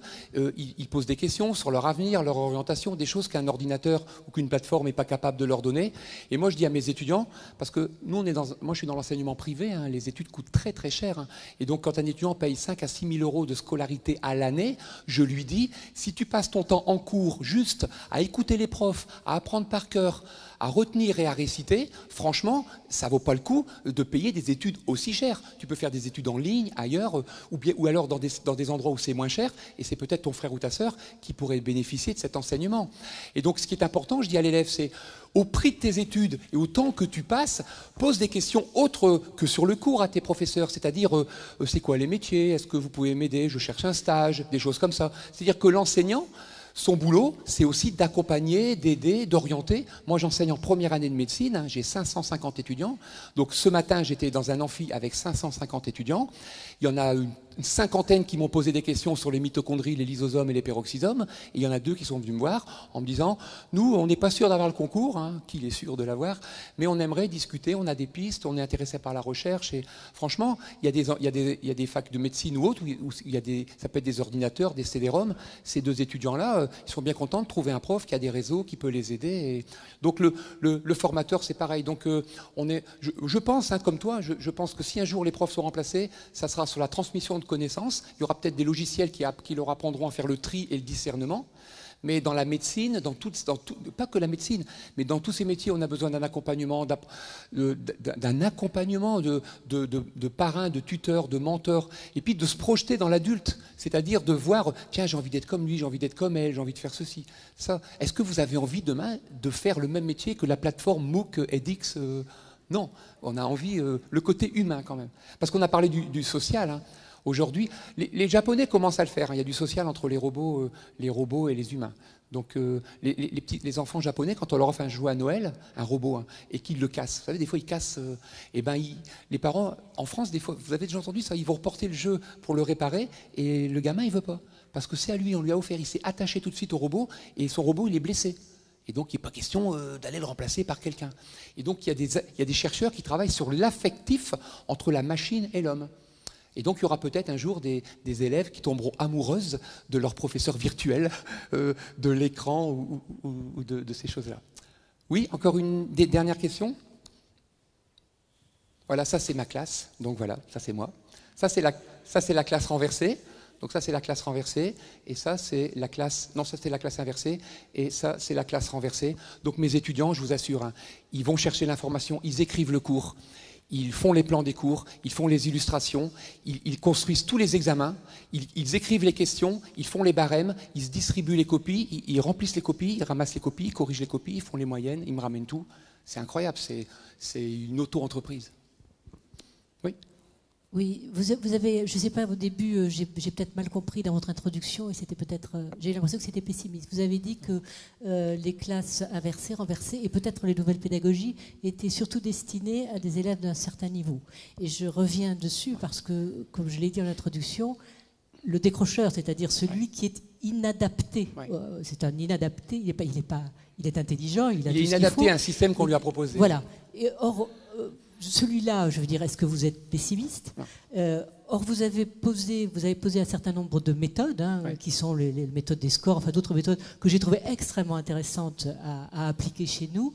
ils posent des questions sur leur avenir, leur orientation, des choses qu'un ordinateur ou qu'une plateforme n'est pas capable de leur donner. Et moi, je dis à mes étudiants, parce que nous, moi je suis dans l'enseignement privé, hein, les études coûtent très très cher, hein, et donc quand un étudiant paye 5 à 6 000 euros de scolarité à l'année, je lui dis, si tu passes ton temps en cours juste à écouter les profs, à apprendre par cœur, à retenir et à réciter, franchement, ça ne vaut pas le coup de payer des études aussi chères. Tu peux faire des études en ligne, ailleurs, ou alors dans des endroits où c'est moins cher, et c'est peut-être ton frère ou ta sœur qui pourrait bénéficier de cet enseignement. Et donc, ce qui est important, je dis à l'élève, c'est au prix de tes études et au temps que tu passes, pose des questions autres que sur le cours à tes professeurs, c'est-à-dire, c'est quoi les métiers? Est-ce que vous pouvez m'aider? Je cherche un stage, des choses comme ça. C'est-à-dire que l'enseignant, son boulot, c'est aussi d'accompagner, d'aider, d'orienter. Moi, j'enseigne en première année de médecine, hein, j'ai 550 étudiants. Donc ce matin, j'étais dans un amphi avec 550 étudiants. Il y en a une cinquantaine qui m'ont posé des questions sur les mitochondries, les lysosomes et les peroxysomes. Et il y en a 2 qui sont venus me voir en me disant « Nous, on n'est pas sûr d'avoir le concours, hein, qu'il est sûr de l'avoir, mais on aimerait discuter, on a des pistes, on est intéressé par la recherche. » Et franchement, il y a des facs de médecine ou autres où ça peut être des ordinateurs, des CD-ROM. Ces 2 étudiants-là, ils sont bien contents de trouver un prof qui a des réseaux, qui peut les aider. Et donc le formateur, c'est pareil. Donc je pense, hein, comme toi, je pense que si un jour les profs sont remplacés, ça sera sur la transmission de connaissances. Il y aura peut-être des logiciels qui leur apprendront à faire le tri et le discernement. Mais dans la médecine, pas que la médecine, mais dans tous ces métiers, on a besoin d'un accompagnement, de parrain, de tuteur, de mentor, et puis de se projeter dans l'adulte, c'est-à-dire de voir, tiens, j'ai envie d'être comme lui, j'ai envie d'être comme elle, j'ai envie de faire ceci. Ça, est-ce que vous avez envie demain de faire le même métier que la plateforme MOOC edX Non, on a envie, le côté humain quand même. Parce qu'on a parlé du social, hein. Aujourd'hui, les Japonais commencent à le faire. Il y a du social entre les robots et les humains. Donc les enfants japonais, quand on leur offre un jouet à Noël, un robot, hein, et qu'ils le cassent, vous savez, des fois ils cassent, les parents, en France, des fois, vous avez déjà entendu ça, ils vont reporter le jeu pour le réparer, et le gamin, il veut pas. Parce que c'est à lui, on lui a offert, il s'est attaché tout de suite au robot, et son robot, il est blessé. Et donc, il n'est pas question d'aller le remplacer par quelqu'un. Et donc, il y a des chercheurs qui travaillent sur l'affectif entre la machine et l'homme. Et donc, il y aura peut-être un jour des élèves qui tomberont amoureuses de leur professeur virtuel, de l'écran ou de ces choses-là. Oui, encore une dernière question. Voilà, ça c'est ma classe. Donc voilà, ça c'est moi. Ça c'est la classe renversée. Donc ça c'est la classe renversée. Et ça c'est la classe... Non, ça c'est la classe inversée. Et ça c'est la classe renversée. Donc mes étudiants, je vous assure, hein, ils vont chercher l'information, ils écrivent le cours. Ils font les plans des cours, ils font les illustrations, ils construisent tous les examens, ils écrivent les questions, ils font les barèmes, ils se distribuent les copies, ils remplissent les copies, ils ramassent les copies, ils corrigent les copies, ils font les moyennes, ils me ramènent tout. C'est incroyable, c'est une auto-entreprise. Oui. Oui, vous avez, je ne sais pas, au début, j'ai peut-être mal compris dans votre introduction et c'était peut-être, j'ai l'impression que c'était pessimiste. Vous avez dit que les classes inversées, renversées et peut-être les nouvelles pédagogies étaient surtout destinées à des élèves d'un certain niveau. Et je reviens dessus parce que, comme je l'ai dit en introduction, le décrocheur, c'est-à-dire celui qui est inadapté, c'est un inadapté, il est intelligent, il est inadapté à un système qu'on lui a proposé. Voilà. Et or, celui-là, je veux dire, est-ce que vous êtes pessimiste ? Or, vous avez posé un certain nombre de méthodes, hein, qui sont les méthodes des scores, enfin d'autres méthodes que j'ai trouvées extrêmement intéressantes à appliquer chez nous.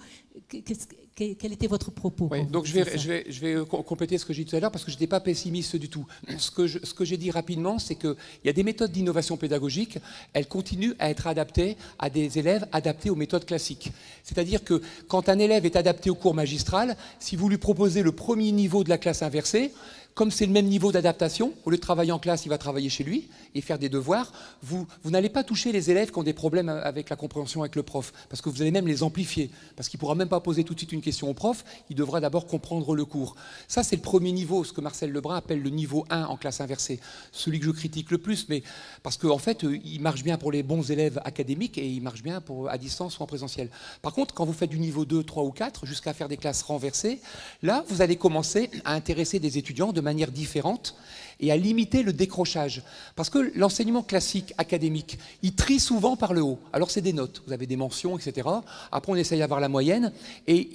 Quel était votre propos ? Donc je vais compléter ce que j'ai dit tout à l'heure parce que je n'étais pas pessimiste du tout. Ce que j'ai dit rapidement, c'est qu'il y a des méthodes d'innovation pédagogique, elles continuent à être adaptées à des élèves adaptés aux méthodes classiques. C'est-à-dire que quand un élève est adapté au cours magistral, si vous lui proposez le premier niveau de la classe inversée, comme c'est le même niveau d'adaptation, au lieu de travailler en classe, il va travailler chez lui et faire des devoirs, vous n'allez pas toucher les élèves qui ont des problèmes avec la compréhension avec le prof, parce que vous allez même les amplifier, parce qu'il ne pourra même pas poser tout de suite une question au prof, il devra d'abord comprendre le cours. Ça, c'est le premier niveau, ce que Marcel Lebrun appelle le niveau 1 en classe inversée, celui que je critique le plus, mais parce qu'en fait, il marche bien pour les bons élèves académiques et il marche bien à distance ou en présentiel. Par contre, quand vous faites du niveau 2, 3 ou 4, jusqu'à faire des classes renversées, là, vous allez commencer à intéresser des étudiants de manière différente et à limiter le décrochage. Parce que l'enseignement classique, académique, il trie souvent par le haut. Alors c'est des notes, vous avez des mentions, etc. Après on essaye d'avoir la moyenne. Et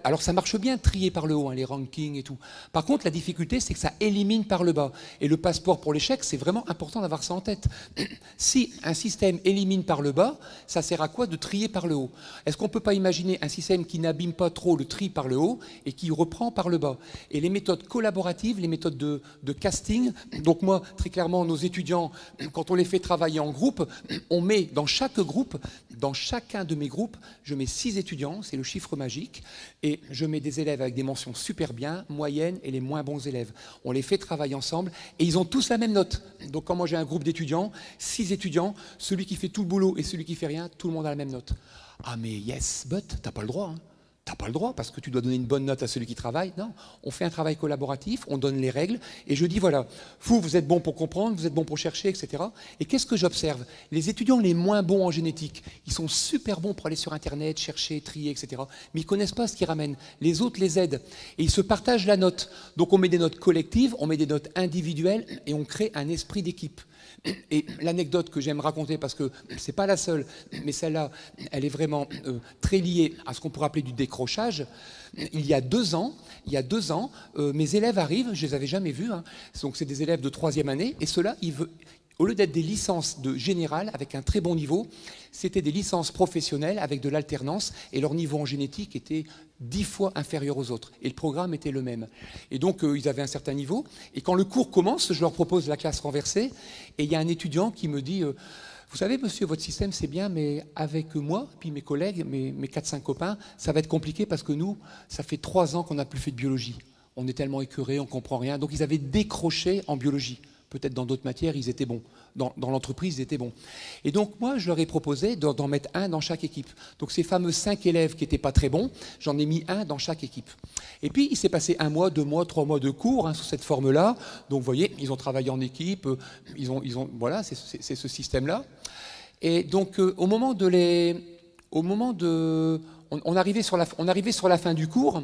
alors ça marche bien, trier par le haut, hein, les rankings et tout. Par contre, la difficulté, c'est que ça élimine par le bas. Et le passeport pour l'échec, c'est vraiment important d'avoir ça en tête. Si un système élimine par le bas, ça sert à quoi de trier par le haut? Est-ce qu'on ne peut pas imaginer un système qui n'abîme pas trop le tri par le haut et qui reprend par le bas? Et les méthodes collaboratives, les méthodes de casting, donc moi, très clairement, nos étudiants, quand on les fait travailler en groupe, on met dans chaque groupe, dans chacun de mes groupes, je mets 6 étudiants, c'est le chiffre magique, et je mets des élèves avec des mentions super bien, moyennes et les moins bons élèves. On les fait travailler ensemble et ils ont tous la même note. Donc quand moi j'ai un groupe d'étudiants, 6 étudiants, celui qui fait tout le boulot et celui qui fait rien, tout le monde a la même note. Ah mais yes, but, t'as pas le droit, hein. T'as pas le droit parce que tu dois donner une bonne note à celui qui travaille. Non, on fait un travail collaboratif, on donne les règles et je dis voilà, vous êtes bons pour comprendre, vous êtes bons pour chercher, etc. Et qu'est-ce que j'observe? Les étudiants les moins bons en génétique, ils sont super bons pour aller sur Internet, chercher, trier, etc. Mais ils connaissent pas ce qu'ils ramènent. Les autres les aident et ils se partagent la note. Donc on met des notes collectives, on met des notes individuelles et on crée un esprit d'équipe. Et l'anecdote que j'aime raconter, parce que c'est pas la seule, mais celle-là, elle est vraiment très liée à ce qu'on pourrait appeler du décrochage. Il y a 2 ans, mes élèves arrivent, je les avais jamais vus, hein, donc c'est des élèves de 3e année, et ceux-là, au lieu d'être des licences de général avec un très bon niveau, c'était des licences professionnelles avec de l'alternance et leur niveau en génétique était 10 fois inférieur aux autres. Et le programme était le même. Et donc, ils avaient un certain niveau. Et quand le cours commence, je leur propose la classe renversée et il y a un étudiant qui me dit vous savez, monsieur, votre système, c'est bien, mais avec moi, puis mes collègues, mes 4-5 copains, ça va être compliqué parce que nous, ça fait 3 ans qu'on n'a plus fait de biologie. On est tellement écœurés, on ne comprend rien. Donc, ils avaient décroché en biologie. Peut-être dans d'autres matières, ils étaient bons. Dans l'entreprise, ils étaient bons. Et donc, moi, je leur ai proposé d'en mettre un dans chaque équipe. Donc, ces fameux 5 élèves qui n'étaient pas très bons, j'en ai mis un dans chaque équipe. Et puis, il s'est passé 1 mois, 2 mois, 3 mois de cours sous cette forme-là. Donc, vous voyez, ils ont travaillé en équipe. Voilà, c'est ce système-là. Et donc, on arrivait sur la fin du cours.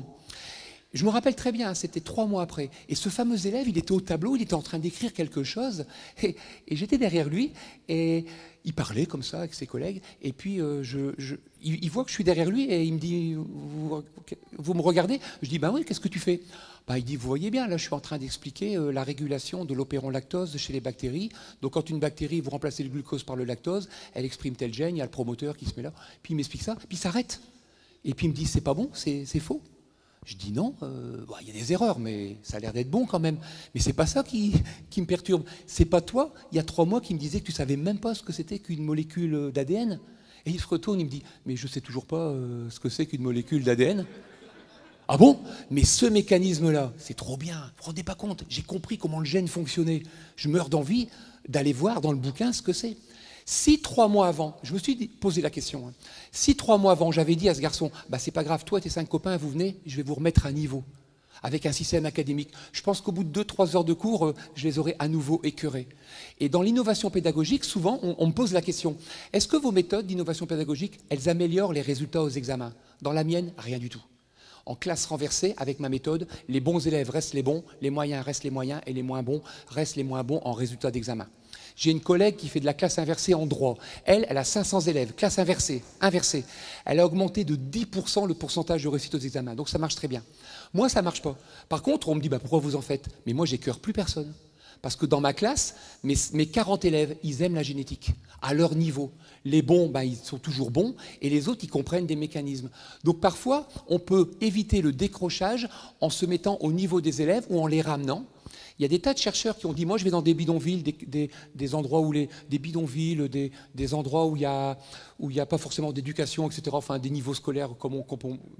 Je me rappelle très bien, c'était 3 mois après. Et ce fameux élève, il était au tableau, il était en train d'écrire quelque chose. Et j'étais derrière lui, et il parlait comme ça avec ses collègues. Et puis, il voit que je suis derrière lui, et il me dit, vous me regardez? Je dis, ben oui, qu'est-ce que tu fais? Il dit, vous voyez bien, là, je suis en train d'expliquer la régulation de l'opéron lactose chez les bactéries. Donc, quand une bactérie, vous remplacez le glucose par le lactose, elle exprime tel gène, il y a le promoteur qui se met là. Puis, il m'explique ça, puis il s'arrête. Et puis, il me dit, c'est pas bon, c'est faux. Je dis non, y a des erreurs, mais ça a l'air d'être bon quand même. Mais c'est pas ça qui me perturbe. C'est pas toi, il y a 3 mois, qui me disais que tu savais même pas ce que c'était qu'une molécule d'ADN. Et il se retourne, il me dit, mais je sais toujours pas ce que c'est qu'une molécule d'ADN. Ah bon? Mais ce mécanisme-là, c'est trop bien. Vous vous rendez pas compte? J'ai compris comment le gène fonctionnait. Je meurs d'envie d'aller voir dans le bouquin ce que c'est. Si 3 mois avant, je me suis posé la question, si 3 mois avant, j'avais dit à ce garçon, c'est pas grave, toi et tes 5 copains, vous venez, je vais vous remettre à niveau, avec un système académique. Je pense qu'au bout de 2-3 heures de cours, je les aurais à nouveau écœurés. Et dans l'innovation pédagogique, souvent, on me pose la question, est-ce que vos méthodes d'innovation pédagogique, elles améliorent les résultats aux examens? Dans la mienne, rien du tout. En classe renversée, avec ma méthode, les bons élèves restent les bons, les moyens restent les moyens, et les moins bons restent les moins bons en résultats d'examen. J'ai une collègue qui fait de la classe inversée en droit. Elle a 500 élèves, classe inversée. Elle a augmenté de 10% le pourcentage de réussite aux examens. Donc ça marche très bien. Moi, ça ne marche pas. Par contre, on me dit, pourquoi vous en faites? Mais moi, j'écœure plus personne. Parce que dans ma classe, mes 40 élèves, ils aiment la génétique, à leur niveau. Les bons, ils sont toujours bons, et les autres, ils comprennent des mécanismes. Donc parfois, on peut éviter le décrochage en se mettant au niveau des élèves ou en les ramenant. Il y a des tas de chercheurs qui ont dit, moi je vais dans des bidonvilles, des endroits où des bidonvilles, des endroits où il y a pas forcément d'éducation, etc. Enfin, des niveaux scolaires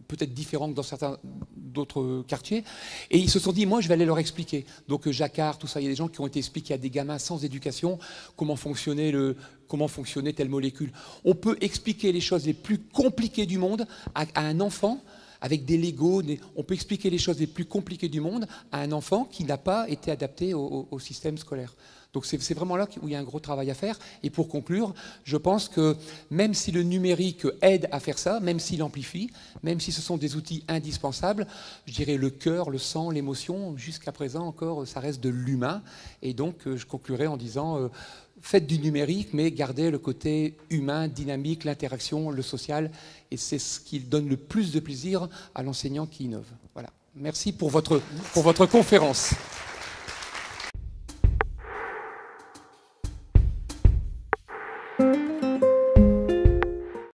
peut-être différents que dans certains d'autres quartiers. Et ils se sont dit, moi je vais aller leur expliquer. Donc Jacquard, tout ça, il y a des gens qui ont été expliqués à des gamins sans éducation comment fonctionnait telle molécule. On peut expliquer les choses les plus compliquées du monde à un enfant. Avec des Legos, on peut expliquer les choses les plus compliquées du monde à un enfant qui n'a pas été adapté au système scolaire. Donc c'est vraiment là où il y a un gros travail à faire. Et pour conclure, je pense que même si le numérique aide à faire ça, même s'il amplifie, même si ce sont des outils indispensables, je dirais le cœur, le sang, l'émotion, jusqu'à présent encore, ça reste de l'humain. Et donc je conclurai en disant... faites du numérique, mais gardez le côté humain, dynamique, l'interaction, le social. Et c'est ce qui donne le plus de plaisir à l'enseignant qui innove. Voilà. Merci pour votre conférence.